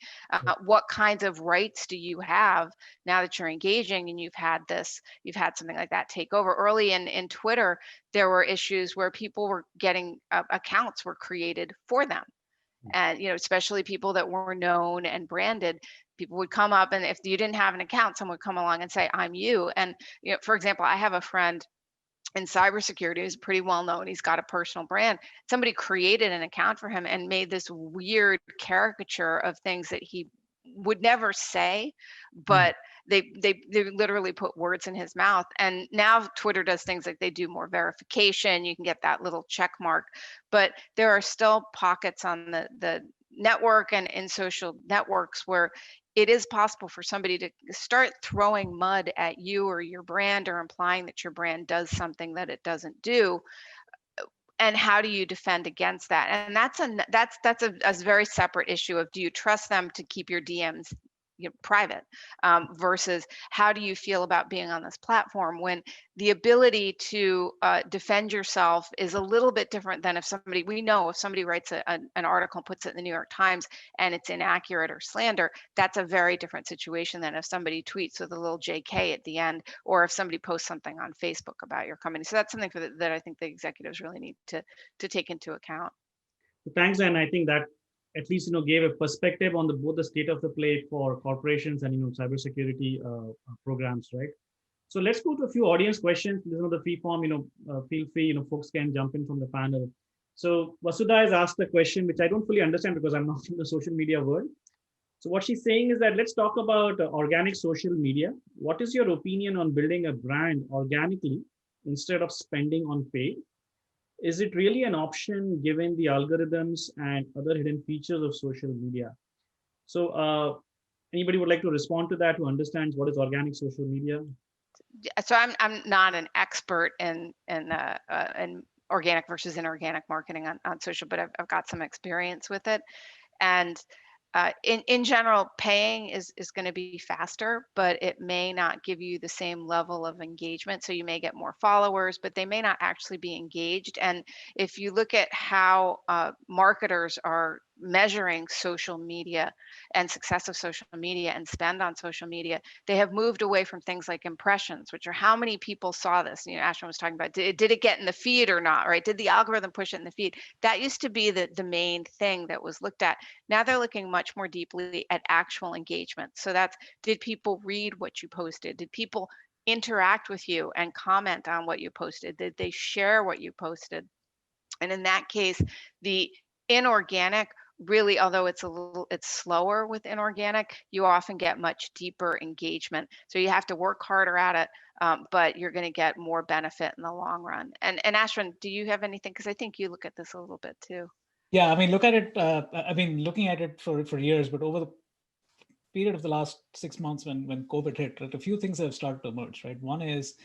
What kinds of rights do you have now that you're engaging and you've had something like that take over? Early in Twitter, there were issues where people were getting accounts were created for them, and especially people that were known and branded. people would come up, and if you didn't have an account, someone would come along and say, I'm you. And, for example, I have a friend in cybersecurity who's pretty well known. He's got a personal brand. Somebody created an account for him and made this weird caricature of things that he would never say, but they literally put words in his mouth. And now Twitter does things like they do more verification. You can get that little check mark, but there are still pockets on the network and in social networks where it is possible for somebody to start throwing mud at you or your brand, or implying that your brand does something that it doesn't do. And how do you defend against that? And that's a very separate issue of, do you trust them to keep your DMs private, versus how do you feel about being on this platform when the ability to defend yourself is a little bit different than if somebody writes an article and puts it in the New York Times and it's inaccurate or slander. That's a very different situation than if somebody tweets with a little JK at the end, or if somebody posts something on Facebook about your company. So that's something that I think the executives really need to take into account. Thanks, and I think that at least gave a perspective on both the state of the play for corporations and cybersecurity programs, right? So let's go to a few audience questions. This is the free form. Feel free. Folks can jump in from the panel. So Vasudha has asked the question, which I don't fully understand because I'm not in the social media world. So what she's saying is that let's talk about organic social media. What is your opinion on building a brand organically instead of spending on paid? Is it really an option given the algorithms and other hidden features of social media? So anybody would like to respond to that, who understands what is organic social media? So I'm not an expert in organic versus inorganic marketing on social, but I've got some experience with it. And in general, paying is going to be faster, but it may not give you the same level of engagement. So you may get more followers, but they may not actually be engaged. And if you look at how marketers are measuring social media and success of social media and spend on social media, they have moved away from things like impressions, which are how many people saw this. Ashwin was talking about, did it get in the feed or not, right? Did the algorithm push it in the feed? That used to be the main thing that was looked at. Now they're looking much more deeply at actual engagement. So that's, did people read what you posted? Did people interact with you and comment on what you posted? Did they share what you posted? And in that case, the inorganic, really, although it's slower with inorganic, you often get much deeper engagement. So you have to work harder at it, but you're going to get more benefit in the long run. And Ashwin, do you have anything? Because I think you look at this a little bit too. Yeah, I mean, look at it. I've been looking at it for years, but over the period of the last 6 months, when COVID hit, right, a few things have started to emerge. Right, one is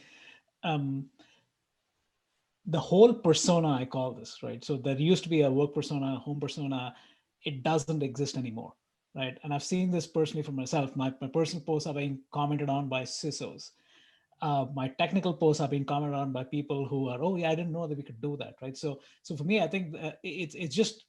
the whole persona, I call this, right? So there used to be a work persona, a home persona. It doesn't exist anymore, right? And I've seen this personally for myself. My personal posts are being commented on by CISOs. My technical posts are being commented on by people who are, oh yeah, I didn't know that we could do that, right? So for me, I think it's just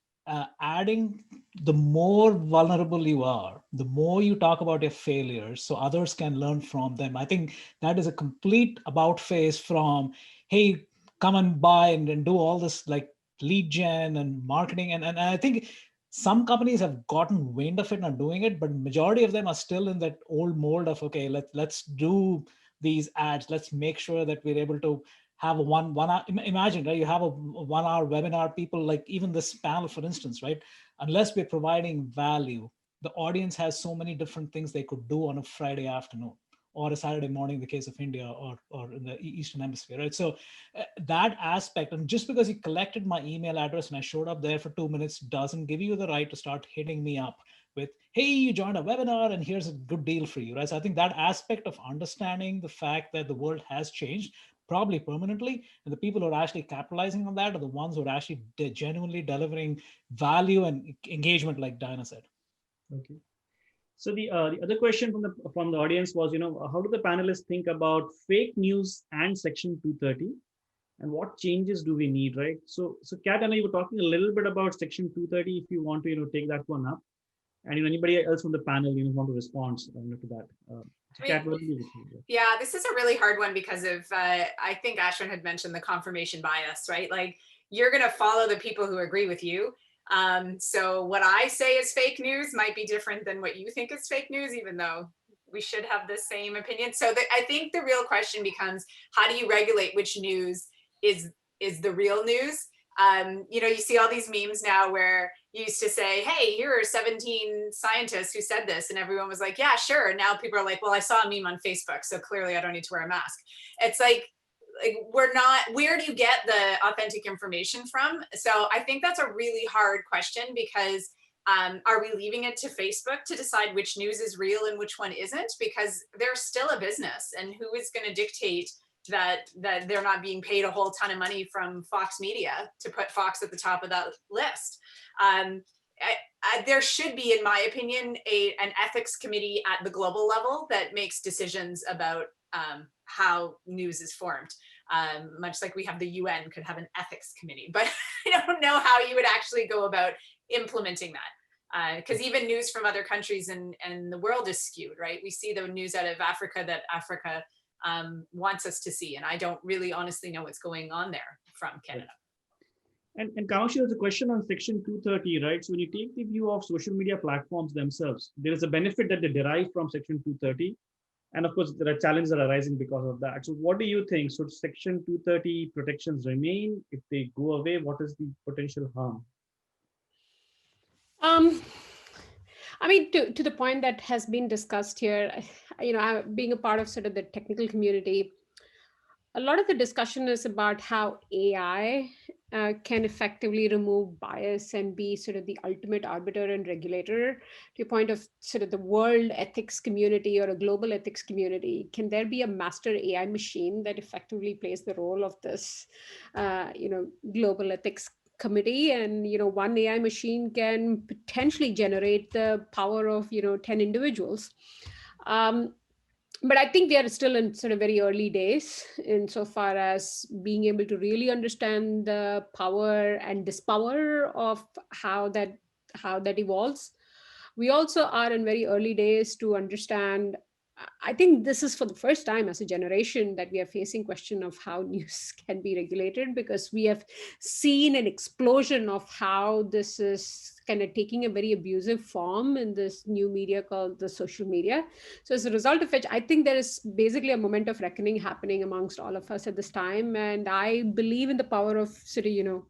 adding, the more vulnerable you are, the more you talk about your failures so others can learn from them. I think that is a complete about face from, hey, come and buy and do all this like lead gen and marketing. And I think some companies have gotten wind of it and are doing it, but majority of them are still in that old mold of, okay, let's do these ads. Let's make sure that we're able to have a one hour, imagine, right? You have a 1 hour webinar, people like even this panel, for instance, right? Unless we're providing value, the audience has so many different things they could do on a Friday afternoon or a Saturday morning in the case of India or in the Eastern Hemisphere, right? So that aspect, and just because you collected my email address and I showed up there for 2 minutes doesn't give you the right to start hitting me up with, hey, you joined a webinar and here's a good deal for you, right? So I think that aspect of understanding the fact that the world has changed, probably permanently, and the people who are actually capitalizing on that are the ones who are actually genuinely delivering value and engagement, like Diana said. Okay. So the other question from the audience was, how do the panelists think about fake news and Section 230, and what changes do we need, right? So Kat, I know you were talking a little bit about Section 230. If you want to, take that one up, and anybody else from the panel, want to respond to that. Kat, what do you think? Yeah, this is a really hard one because of I think Ashwin had mentioned the confirmation bias, right? Like, you're going to follow the people who agree with you. So what I say is fake news might be different than what you think is fake news, even though we should have the same opinion. So I think the real question becomes, how do you regulate which news is the real news? You know, you see all these memes now where you used to say, hey, here are 17 scientists who said this, and everyone was like, yeah, sure. And now people are like, well, I saw a meme on Facebook, so clearly I don't need to wear a mask. It's like we're not, where do you get the authentic information from? So I think that's a really hard question, because are we leaving it to Facebook to decide which news is real and which one isn't? Because they're still a business, and who is going to dictate that they're not being paid a whole ton of money from Fox Media to put Fox at the top of that list? There should be, in my opinion, an ethics committee at the global level that makes decisions about how news is formed. Much like we have the UN could have an ethics committee, but I don't know how you would actually go about implementing that. Because even news from other countries and the world is skewed, right? We see the news out of Africa that Africa wants us to see, and I don't really honestly know what's going on there from Canada. And Kausha, there's a question on Section 230, right? So when you take the view of social media platforms themselves, there is a benefit that they derive from Section 230. And of course, there are challenges that are arising because of that. So what do you think? Should Section 230 protections remain? If they go away, what is the potential harm? I mean, to the point that has been discussed here, you know, being a part of sort of the technical community, a lot of the discussion is about how AI can effectively remove bias and be sort of the ultimate arbiter and regulator. To your point of sort of the world ethics community or a global ethics community, can there be a master AI machine that effectively plays the role of this, you know, global ethics committee? And, you know, one AI machine can potentially generate the power of, you know, 10 individuals. But I think we are still in sort of very early days insofar as being able to really understand the power and dispower of how that evolves. We also are in very early days to understand. I think this is for the first time as a generation that we are facing question of how news can be regulated, because we have seen an explosion of how this is kind of taking a very abusive form in this new media called the social media. So as a result of which, I think there is basically a moment of reckoning happening amongst all of us at this time. And I believe in the power of sort of, you know,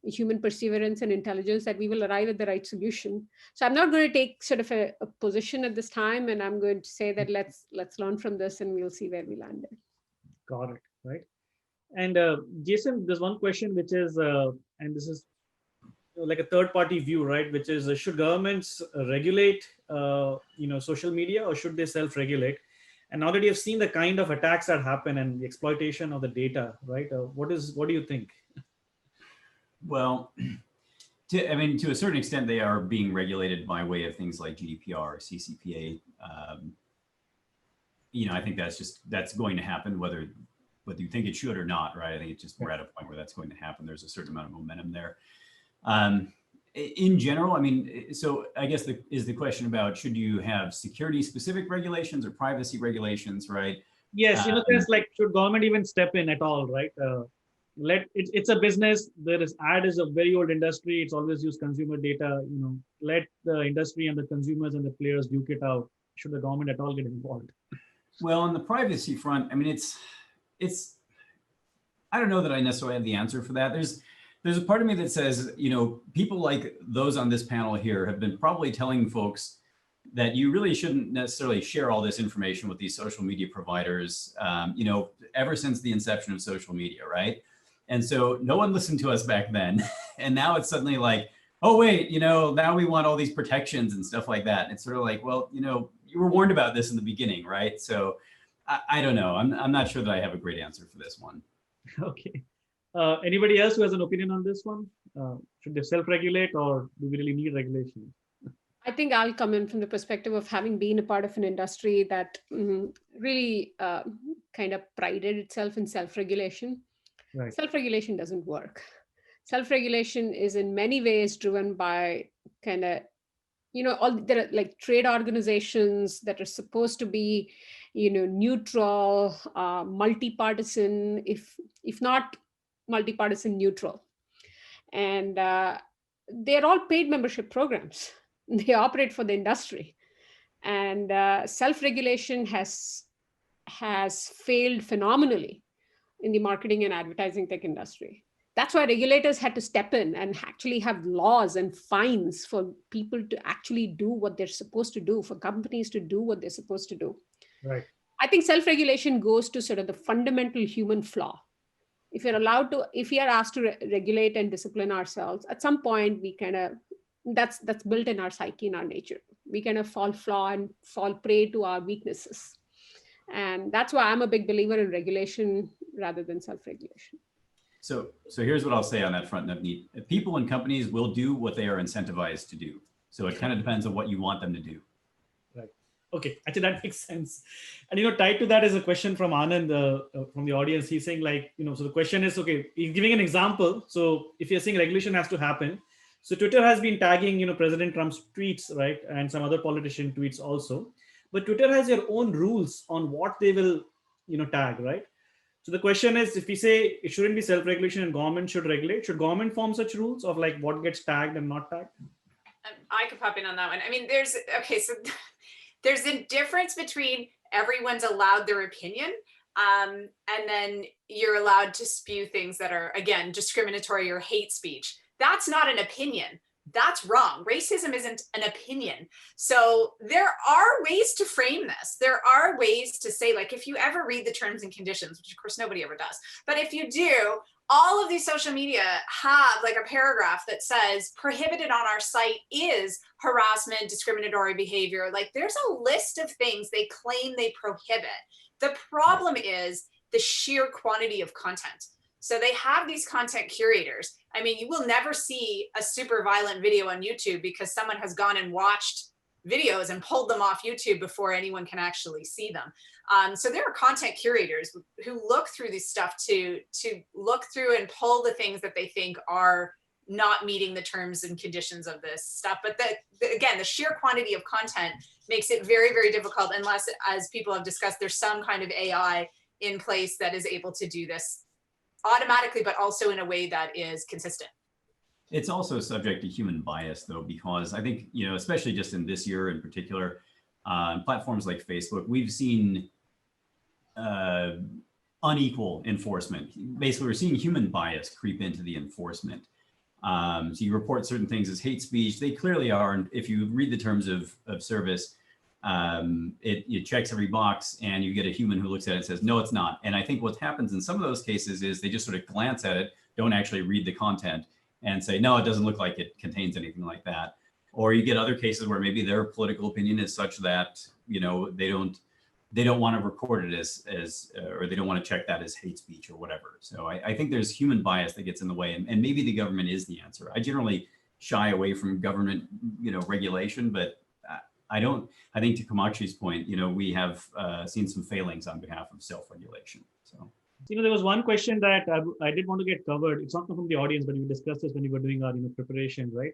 human perseverance and intelligence that we will arrive at the right solution. So I'm not going to take sort of a position at this time, and I'm going to say that let's learn from this and we'll see where we landed. Got it, right? And Jason, there's one question which is, and this is like a third-party view, right? Which is, should governments regulate, you know, social media, or should they self-regulate? And now that you've seen the kind of attacks that happen and the exploitation of the data, right? What do you think? Well, I mean, to a certain extent, they are being regulated by way of things like GDPR, CCPA. You know, I think that's going to happen, whether you think it should or not, right? I think it's just we're at a point where that's going to happen. There's a certain amount of momentum there. In general, I mean, so I guess is the question about, should you have security specific regulations or privacy regulations, right? Yes, in a sense, like, should government even step in at all, right? It's a business. Ad is a very old industry. It's always used consumer data. You know, let the industry and the consumers and the players duke it out. Should the government at all get involved? Well, on the privacy front, I mean, it's I don't know that I necessarily have the answer for that. There's a part of me that says, you know, people like those on this panel here have been probably telling folks that you really shouldn't necessarily share all this information with these social media providers, you know, ever since the inception of social media, right? And so no one listened to us back then. And now it's suddenly like, oh, wait, you know, now we want all these protections and stuff like that. And it's sort of like, well, you know, you were warned about this in the beginning, right? So I don't know. I'm not sure that I have a great answer for this one. Okay. Anybody else who has an opinion on this one? Should they self-regulate, or do we really need regulation? I think I'll come in from the perspective of having been a part of an industry that really kind of prided itself in self-regulation. Right. Self-regulation doesn't work. Self-regulation is in many ways driven by kind of, you know, there are like trade organizations that are supposed to be, you know, neutral, multi-partisan, if not multi-partisan, neutral. And they're all paid membership programs. They operate for the industry. And self-regulation has failed phenomenally in the marketing and advertising tech industry. That's why regulators had to step in and actually have laws and fines for people to actually do what they're supposed to do, for companies to do what they're supposed to do. Right. I think self-regulation goes to sort of the fundamental human flaw. If we are asked to regulate and discipline ourselves, at some point we kind of, that's built in our psyche, in our nature. We kind of fall prey to our weaknesses. And that's why I'm a big believer in regulation rather than self-regulation. So here's what I'll say on that front, Navneet. People and companies will do what they are incentivized to do. So it kind of depends on what you want them to do. Right. Okay. Actually, that makes sense. And, tied to that is a question from Anand from the audience. He's saying so the question is, okay, he's giving an example. So if you're saying regulation has to happen, so Twitter has been tagging, President Trump's tweets, right? And some other politician tweets also. But Twitter has their own rules on what they will, tag, right? So the question is, if we say it shouldn't be self-regulation and government should regulate, should government form such rules of what gets tagged and not tagged? I could pop in on that one. I mean, there's a difference between everyone's allowed their opinion, and then you're allowed to spew things that are, again, discriminatory or hate speech. That's not an opinion. That's wrong. Racism isn't an opinion. So there are ways to frame this. There are ways to say, if you ever read the terms and conditions, which of course nobody ever does, but if you do, all of these social media have a paragraph that says prohibited on our site is harassment, discriminatory behavior. There's a list of things they claim they prohibit. The problem is the sheer quantity of content. So they have these content curators. I mean, you will never see a super violent video on YouTube because someone has gone and watched videos and pulled them off YouTube before anyone can actually see them. So there are content curators who look through this stuff to look through and pull the things that they think are not meeting the terms and conditions of this stuff. But again, the sheer quantity of content makes it very, very difficult unless, as people have discussed, there's some kind of AI in place that is able to do this automatically, but also in a way that is consistent. It's also subject to human bias, though, because I think, especially just in this year in particular, platforms like Facebook, we've seen unequal enforcement. Basically, we're seeing human bias creep into the enforcement. So you report certain things as hate speech. They clearly are. And if you read the terms of service, it checks every box and you get a human who looks at it and says, no, it's not. And I think what happens in some of those cases is they just sort of glance at it, don't actually read the content and say, no, it doesn't look like it contains anything like that. Or you get other cases where maybe their political opinion is such that, they don't want to record it as or they don't want to check that as hate speech or whatever. So I think there's human bias that gets in the way, and maybe the government is the answer. I generally shy away from government, regulation, but I think to Kamakshi's point, we have seen some failings on behalf of self-regulation. So, there was one question that I did want to get covered. It's not from the audience, but we discussed this when we were doing our preparation, right?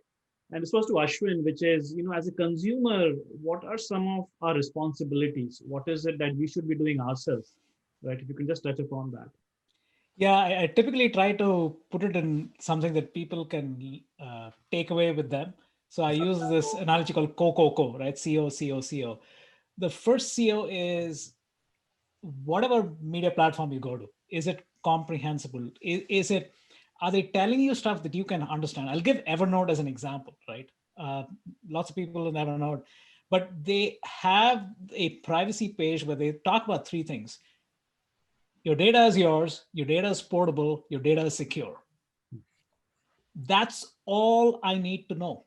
And this was to Ashwin, which is, as a consumer, what are some of our responsibilities? What is it that we should be doing ourselves, right? If you can just touch upon that. Yeah, I typically try to put it in something that people can take away with them. So I use this analogy called CO, right? CO. The first CO is whatever media platform you go to. Is it comprehensible? Are they telling you stuff that you can understand? I'll give Evernote as an example, right? Lots of people in Evernote, but they have a privacy page where they talk about three things. Your data is yours, your data is portable, your data is secure. That's all I need to know.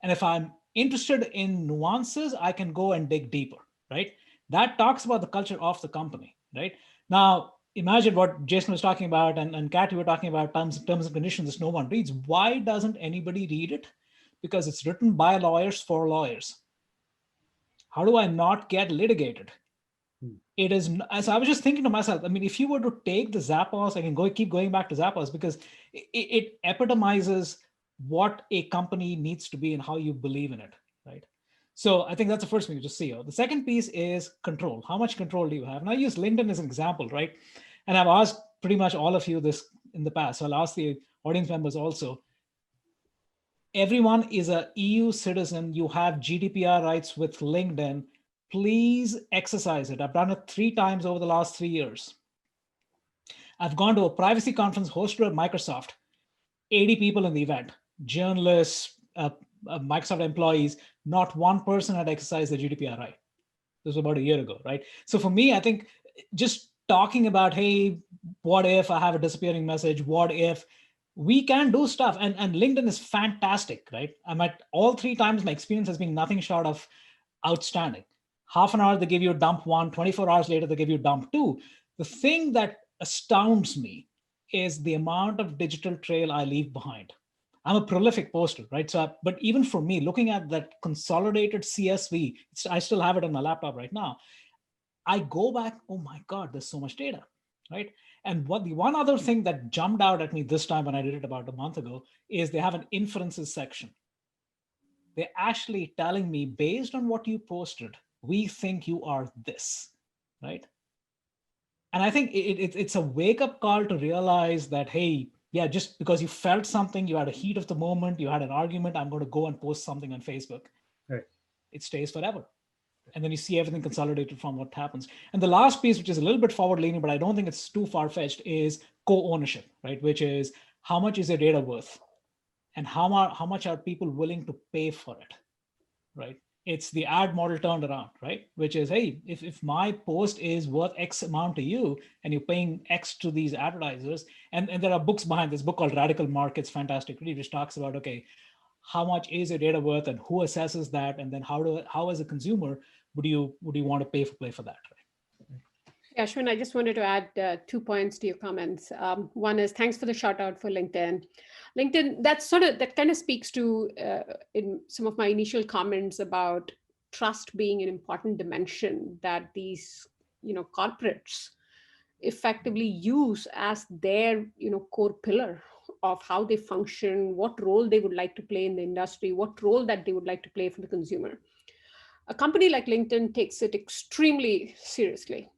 And if I'm interested in nuances, I can go and dig deeper, right? That talks about the culture of the company, right? Now, imagine what Jason was talking about and Kat, you were talking about terms and conditions that no one reads. Why doesn't anybody read it? Because it's written by lawyers for lawyers. How do I not get litigated? It is, as I was just thinking to myself, I mean, if you were to take the Zappos, I can keep going back to Zappos because it epitomizes what a company needs to be and how you believe in it, right? So I think that's the first thing, just CEO. The second piece is control. How much control do you have? And I use LinkedIn as an example, right? And I've asked pretty much all of you this in the past. So I'll ask the audience members also. everyone is a EU citizen. You have GDPR rights with LinkedIn. Please exercise it. I've done it 3 times over the last 3 years. I've gone to a privacy conference hosted at Microsoft, 80 people in the event, journalists, Microsoft employees, not one person had exercised the GDPR right. This was about a year ago, right? So for me, I think just talking about, hey, what if I have a disappearing message? What if we can do stuff? And LinkedIn is fantastic, right? I'm at all 3 times, my experience has been nothing short of outstanding. Half an hour, they give you dump 1, 24 hours later, they give you dump 2. The thing that astounds me is the amount of digital trail I leave behind. I'm a prolific poster, right? So, but even for me, looking at that consolidated CSV, I still have it on my laptop right now. I go back, oh my God, there's so much data, right? And the one other thing that jumped out at me this time when I did it about a month ago is they have an inferences section. They're actually telling me, based on what you posted, we think you are this, right? And I think it's a wake-up call to realize that, hey, yeah, just because you felt something, you had a heat of the moment, you had an argument, I'm going to go and post something on Facebook. Right. It stays forever. And then you see everything consolidated from what happens. And the last piece, which is a little bit forward-leaning, but I don't think it's too far-fetched, is co-ownership, right? Which is, how much is your data worth? And how much are people willing to pay for it, right? It's the ad model turned around, right? Which is, hey, if my post is worth X amount to you and you're paying X to these advertisers, and there are books behind this book called Radical Markets, fantastic read, which talks about, okay, how much is your data worth and who assesses that? And then how as a consumer, would you want to play for that, right? Yeah, Ashwin, I just wanted to add 2 points to your comments. One is, thanks for the shout out for LinkedIn. LinkedIn, that kind of speaks to in some of my initial comments about trust being an important dimension that these, corporates effectively use as their, core pillar of how they function, what role they would like to play in the industry, what role that they would like to play for the consumer. A company like LinkedIn takes it extremely seriously.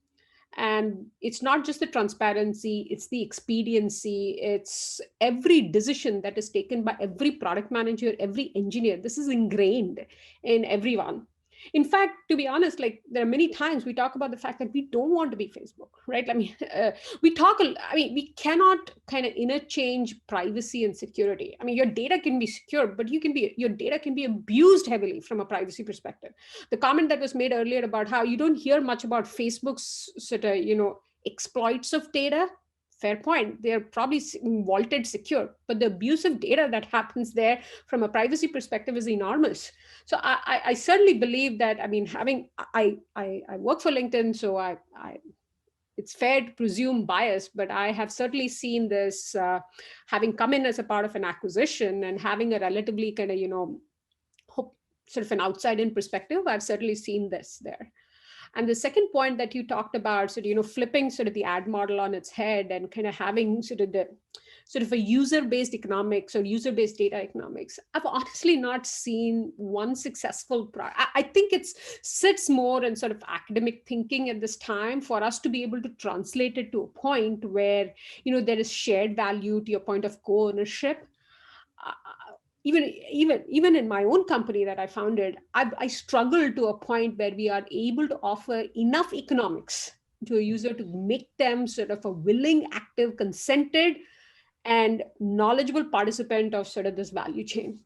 And it's not just the transparency, it's the expediency, it's every decision that is taken by every product manager, every engineer. This is ingrained in everyone. In fact, to be honest, like, there are many times we talk about the fact that we don't want to be Facebook, right? I mean, we cannot kind of interchange privacy and security. I mean, your data can be secure, but your data can be abused heavily from a privacy perspective. The comment that was made earlier about how you don't hear much about Facebook's sort of, exploits of data. Fair point. They're probably vaulted secure, but the abuse of data that happens there from a privacy perspective is enormous. So I certainly believe that, I mean, I work for LinkedIn, so it's fair to presume bias, but I have certainly seen this, having come in as a part of an acquisition and having a relatively kind of, sort of an outside-in perspective, I've certainly seen this there. And the second point that you talked about, sort of, flipping sort of the ad model on its head and kind of having sort of a user-based economics or user-based data economics, I've honestly not seen one successful product. I think it sits more in sort of academic thinking at this time for us to be able to translate it to a point where, there is shared value, to your point of co-ownership. Even in my own company that I founded, I struggled to a point where we are able to offer enough economics to a user to make them sort of a willing, active, consented, and knowledgeable participant of sort of this value chain.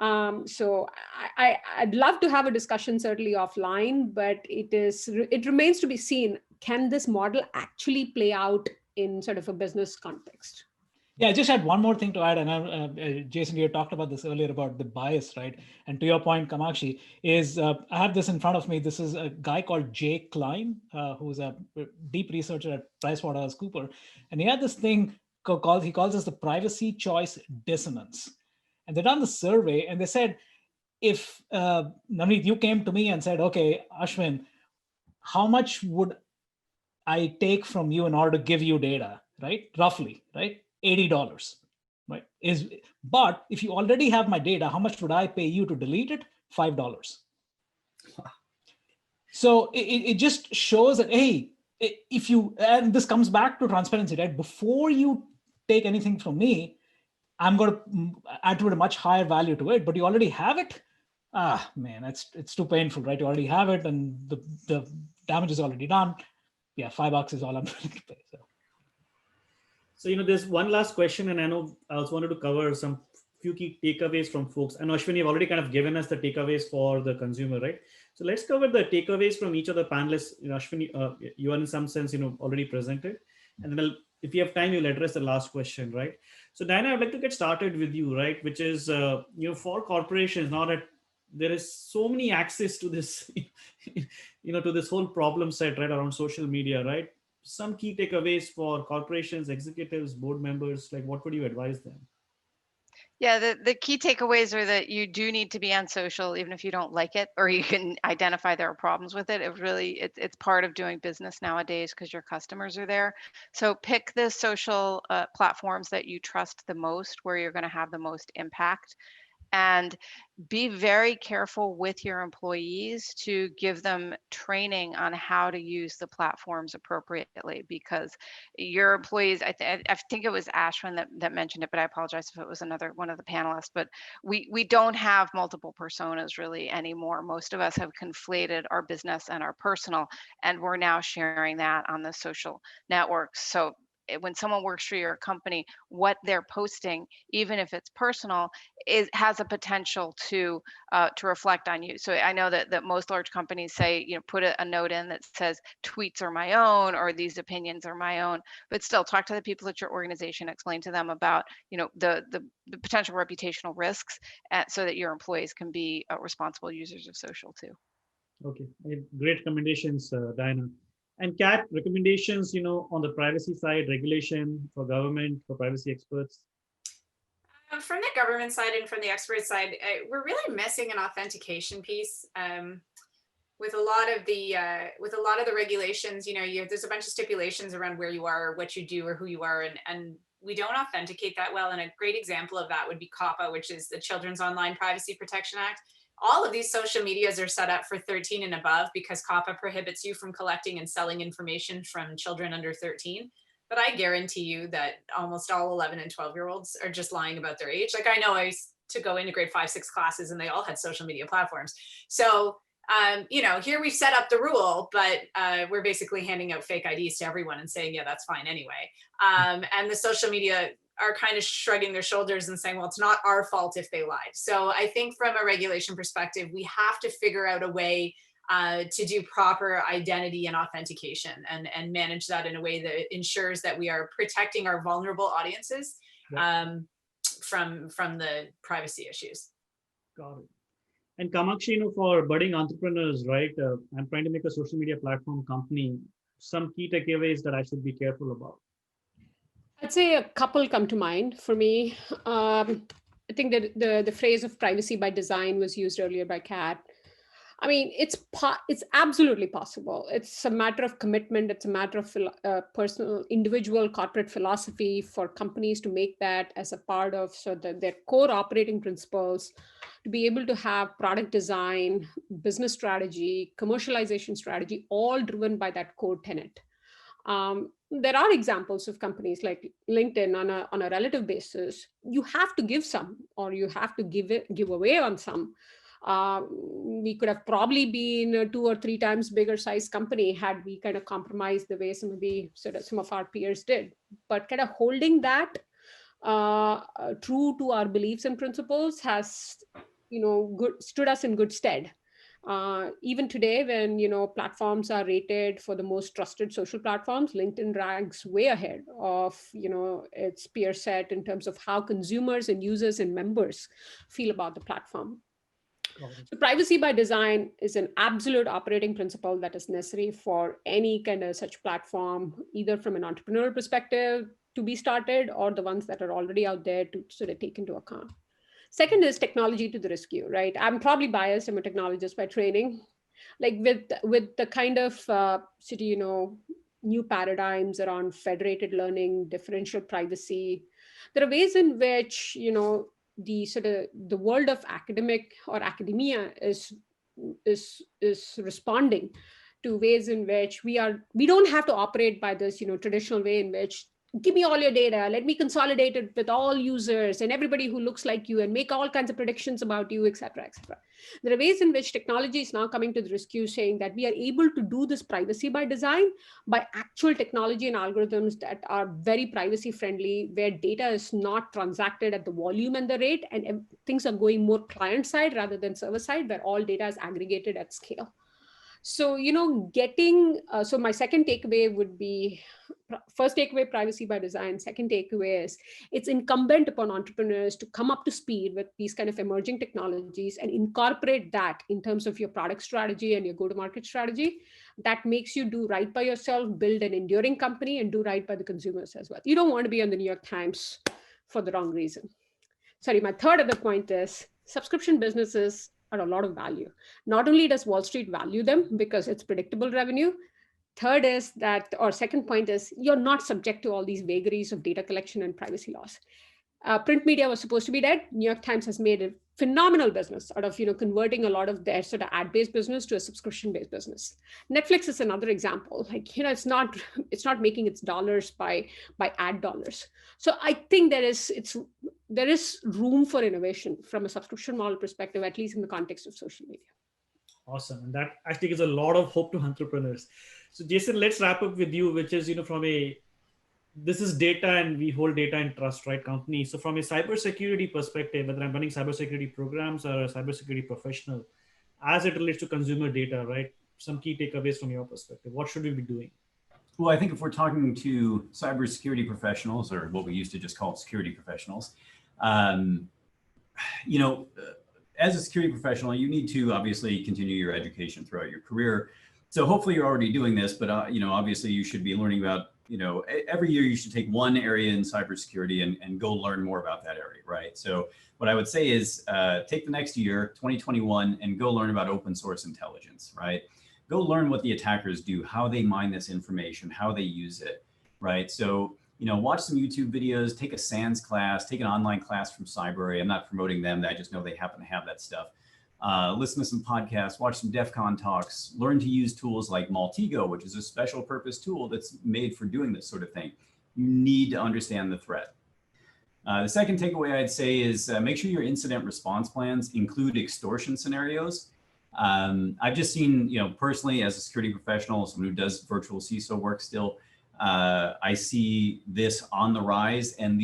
So I'd love to have a discussion certainly offline, but it remains to be seen, can this model actually play out in sort of a business context? Yeah, I just had one more thing to add, and Jason, you talked about this earlier about the bias, right? And to your point, Kamakshi, is I have this in front of me. This is a guy called Jay Klein, who's a deep researcher at PricewaterhouseCoopers, and he had this thing he calls this the privacy choice dissonance. And they done the survey, and they said, if Navneet, you came to me and said, okay, Ashwin, how much would I take from you in order to give you data, right? Roughly, right? $80, right? But if you already have my data, how much would I pay you to delete it? $5. So it just shows that, hey, and this comes back to transparency, right? Before you take anything from me, I'm going to attribute a much higher value to it, but you already have it. Ah, man, it's too painful, right? You already have it, and the damage is already done. Yeah, $5 is all I'm willing to pay. So, there's one last question, and I know I also wanted to cover some few key takeaways from folks. And Ashwin, you've already kind of given us the takeaways for the consumer, right? So let's cover the takeaways from each of the panelists. Ashwin, you are in some sense, already presented. And then if you have time, you'll address the last question, right? So Diana, I'd like to get started with you, right? Which is, for corporations, now that there is so many access to this, to this whole problem set, right, around social media, right? Some key takeaways for corporations, executives, board members, like what would you advise them? Yeah, the key takeaways are that you do need to be on social, even if you don't like it, or you can identify there are problems with it. It's part of doing business nowadays because your customers are there. So pick the social platforms that you trust the most, where you're going to have the most impact. And be very careful with your employees to give them training on how to use the platforms appropriately, because your employees, I think it was Ashwin that mentioned it, but I apologize if it was another one of the panelists, but we don't have multiple personas really anymore. Most of us have conflated our business and our personal, and we're now sharing that on the social networks. So when someone works for your company, what they're posting, even if it's personal, has a potential to reflect on you. So I know that most large companies say, put a note in that says tweets are my own, or these opinions are my own, but still talk to the people at your organization, explain to them about, the potential reputational risks, so that your employees can be responsible users of social too. Okay, great recommendations, Diana. And Kat, recommendations, on the privacy side, regulation for government, for privacy experts? From the government side and from the expert side, we're really missing an authentication piece. With a lot of the regulations, there's a bunch of stipulations around where you are, or what you do, or who you are, and we don't authenticate that well. And a great example of that would be COPPA, which is the Children's Online Privacy Protection Act. All of these social medias are set up for 13 and above because COPPA prohibits you from collecting and selling information from children under 13. But I guarantee you that almost all 11 and 12-year-olds are just lying about their age. Like, I know I used to go into grade 5, 6 classes and they all had social media platforms. So, here we've set up the rule, but we're basically handing out fake IDs to everyone and saying, yeah, that's fine anyway. And the social media are kind of shrugging their shoulders and saying, well, it's not our fault if they lied. So I think from a regulation perspective, we have to figure out a way to do proper identity and authentication and manage that in a way that ensures that we are protecting our vulnerable audiences from the privacy issues. Got it. And Kamakshi, for budding entrepreneurs, right? I'm trying to make a social media platform company. Some key takeaways that I should be careful about. I'd say a couple come to mind for me. I think that the phrase of privacy by design was used earlier by Kat. I mean, it's absolutely possible. It's a matter of commitment. It's a matter of personal, individual, corporate philosophy for companies to make that as a part of their core operating principles, to be able to have product design, business strategy, commercialization strategy, all driven by that core tenet. There are examples of companies like LinkedIn on a relative basis. You have to give some, or you have to give away on some. We could have probably been a 2 or 3 times bigger size company had we kind of compromised the way some of our peers did. But kind of holding that true to our beliefs and principles has, stood us in good stead. Even today, when platforms are rated for the most trusted social platforms, LinkedIn ranks way ahead of its peer set in terms of how consumers and users and members feel about the platform. So privacy by design is an absolute operating principle that is necessary for any kind of such platform, either from an entrepreneurial perspective to be started, or the ones that are already out there to sort of take into account. Second is technology to the rescue, right? I'm probably biased. I'm a technologist by training. Like with the kind of new paradigms around federated learning, differential privacy, there are ways in which the world of academia is responding to ways in which we don't have to operate by this traditional way in which give me all your data, let me consolidate it with all users and everybody who looks like you and make all kinds of predictions about you, et cetera, et cetera. There are ways in which technology is now coming to the rescue, saying that we are able to do this privacy by design by actual technology and algorithms that are very privacy friendly, where data is not transacted at the volume and the rate, and things are going more client side rather than server side, where all data is aggregated at scale. So, so my second takeaway would be, first takeaway, privacy by design. Second takeaway is it's incumbent upon entrepreneurs to come up to speed with these kind of emerging technologies and incorporate that in terms of your product strategy and your go-to-market strategy. That makes you do right by yourself, build an enduring company, and do right by the consumers as well. You don't want to be on the New York Times for the wrong reason. Sorry, my third other point is subscription businesses are a lot of value. Not only does Wall Street value them because it's predictable revenue, third is that, or second point is, you're not subject to all these vagaries of data collection and privacy laws. Print media was supposed to be dead. New York Times has made a phenomenal business out of converting a lot of their sort of ad-based business to a subscription-based business. Netflix is another example. Like it's not making its dollars by ad dollars. So I think there is room for innovation from a subscription model perspective, at least in the context of social media. Awesome, and that actually gives a lot of hope to entrepreneurs. So Jason, let's wrap up with you, which is this is data and we hold data in trust, right, company. So from a cybersecurity perspective, whether I'm running cybersecurity programs or a cybersecurity professional, as it relates to consumer data, right, some key takeaways from your perspective, what should we be doing? Well, I think if we're talking to cybersecurity professionals, or what we used to just call security professionals, as a security professional, you need to obviously continue your education throughout your career. So hopefully you're already doing this, but obviously you should be learning about, every year you should take one area in cybersecurity and go learn more about that area, right? So what I would say is take the next year, 2021, and go learn about open source intelligence, right? Go learn what the attackers do, how they mine this information, how they use it, right? So, watch some YouTube videos, take a SANS class, take an online class from Cybrary. I'm not promoting them. I just know they happen to have that stuff. Listen to some podcasts, watch some DEF CON talks, learn to use tools like Maltego, which is a special purpose tool that's made for doing this sort of thing. You need to understand the threat. The second takeaway I'd say is make sure your incident response plans include extortion scenarios. I've just seen, personally as a security professional, someone who does virtual CISO work still, I see this on the rise, and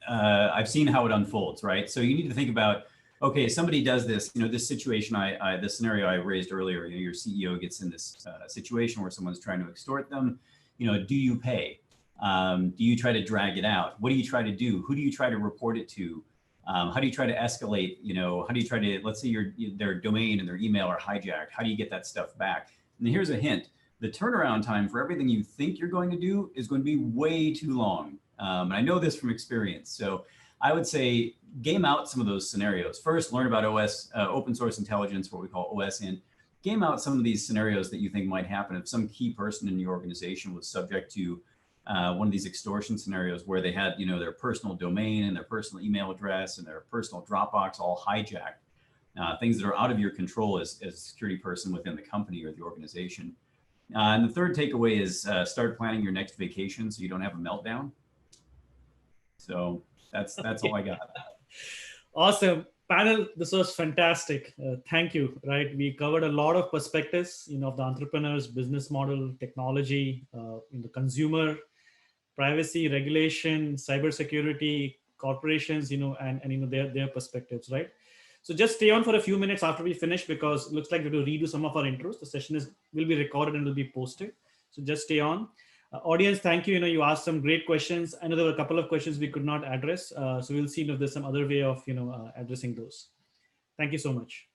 I've seen how it unfolds, right? So you need to think about, okay, somebody does this, this situation, this scenario I raised earlier, your CEO gets in this situation where someone's trying to extort them, do you pay? Do you try to drag it out? What do you try to do? Who do you try to report it to? How do you try to escalate? How do you try to, let's say their domain and their email are hijacked. How do you get that stuff back? And here's a hint. The turnaround time for everything you think you're going to do is going to be way too long. And I know this from experience. So I would say game out some of those scenarios. First, learn about open source intelligence, what we call OSINT. Game out some of these scenarios that you think might happen if some key person in your organization was subject to one of these extortion scenarios where they had, their personal domain and their personal email address and their personal Dropbox all hijacked. Things that are out of your control as a security person within the company or the organization. And the third takeaway is start planning your next vacation so you don't have a meltdown. So that's all I got. Awesome. Panel, this was fantastic. Thank you. Right, we covered a lot of perspectives, of the entrepreneurs, business model, technology, in the consumer, privacy, regulation, cybersecurity, corporations, and their perspectives, right? So just stay on for a few minutes after we finish, because it looks like we have to redo some of our intros. The session will be recorded and will be posted. So just stay on. Audience, thank you. You asked some great questions. I know there were a couple of questions we could not address. So we'll see if there's some other way of, addressing those. Thank you so much.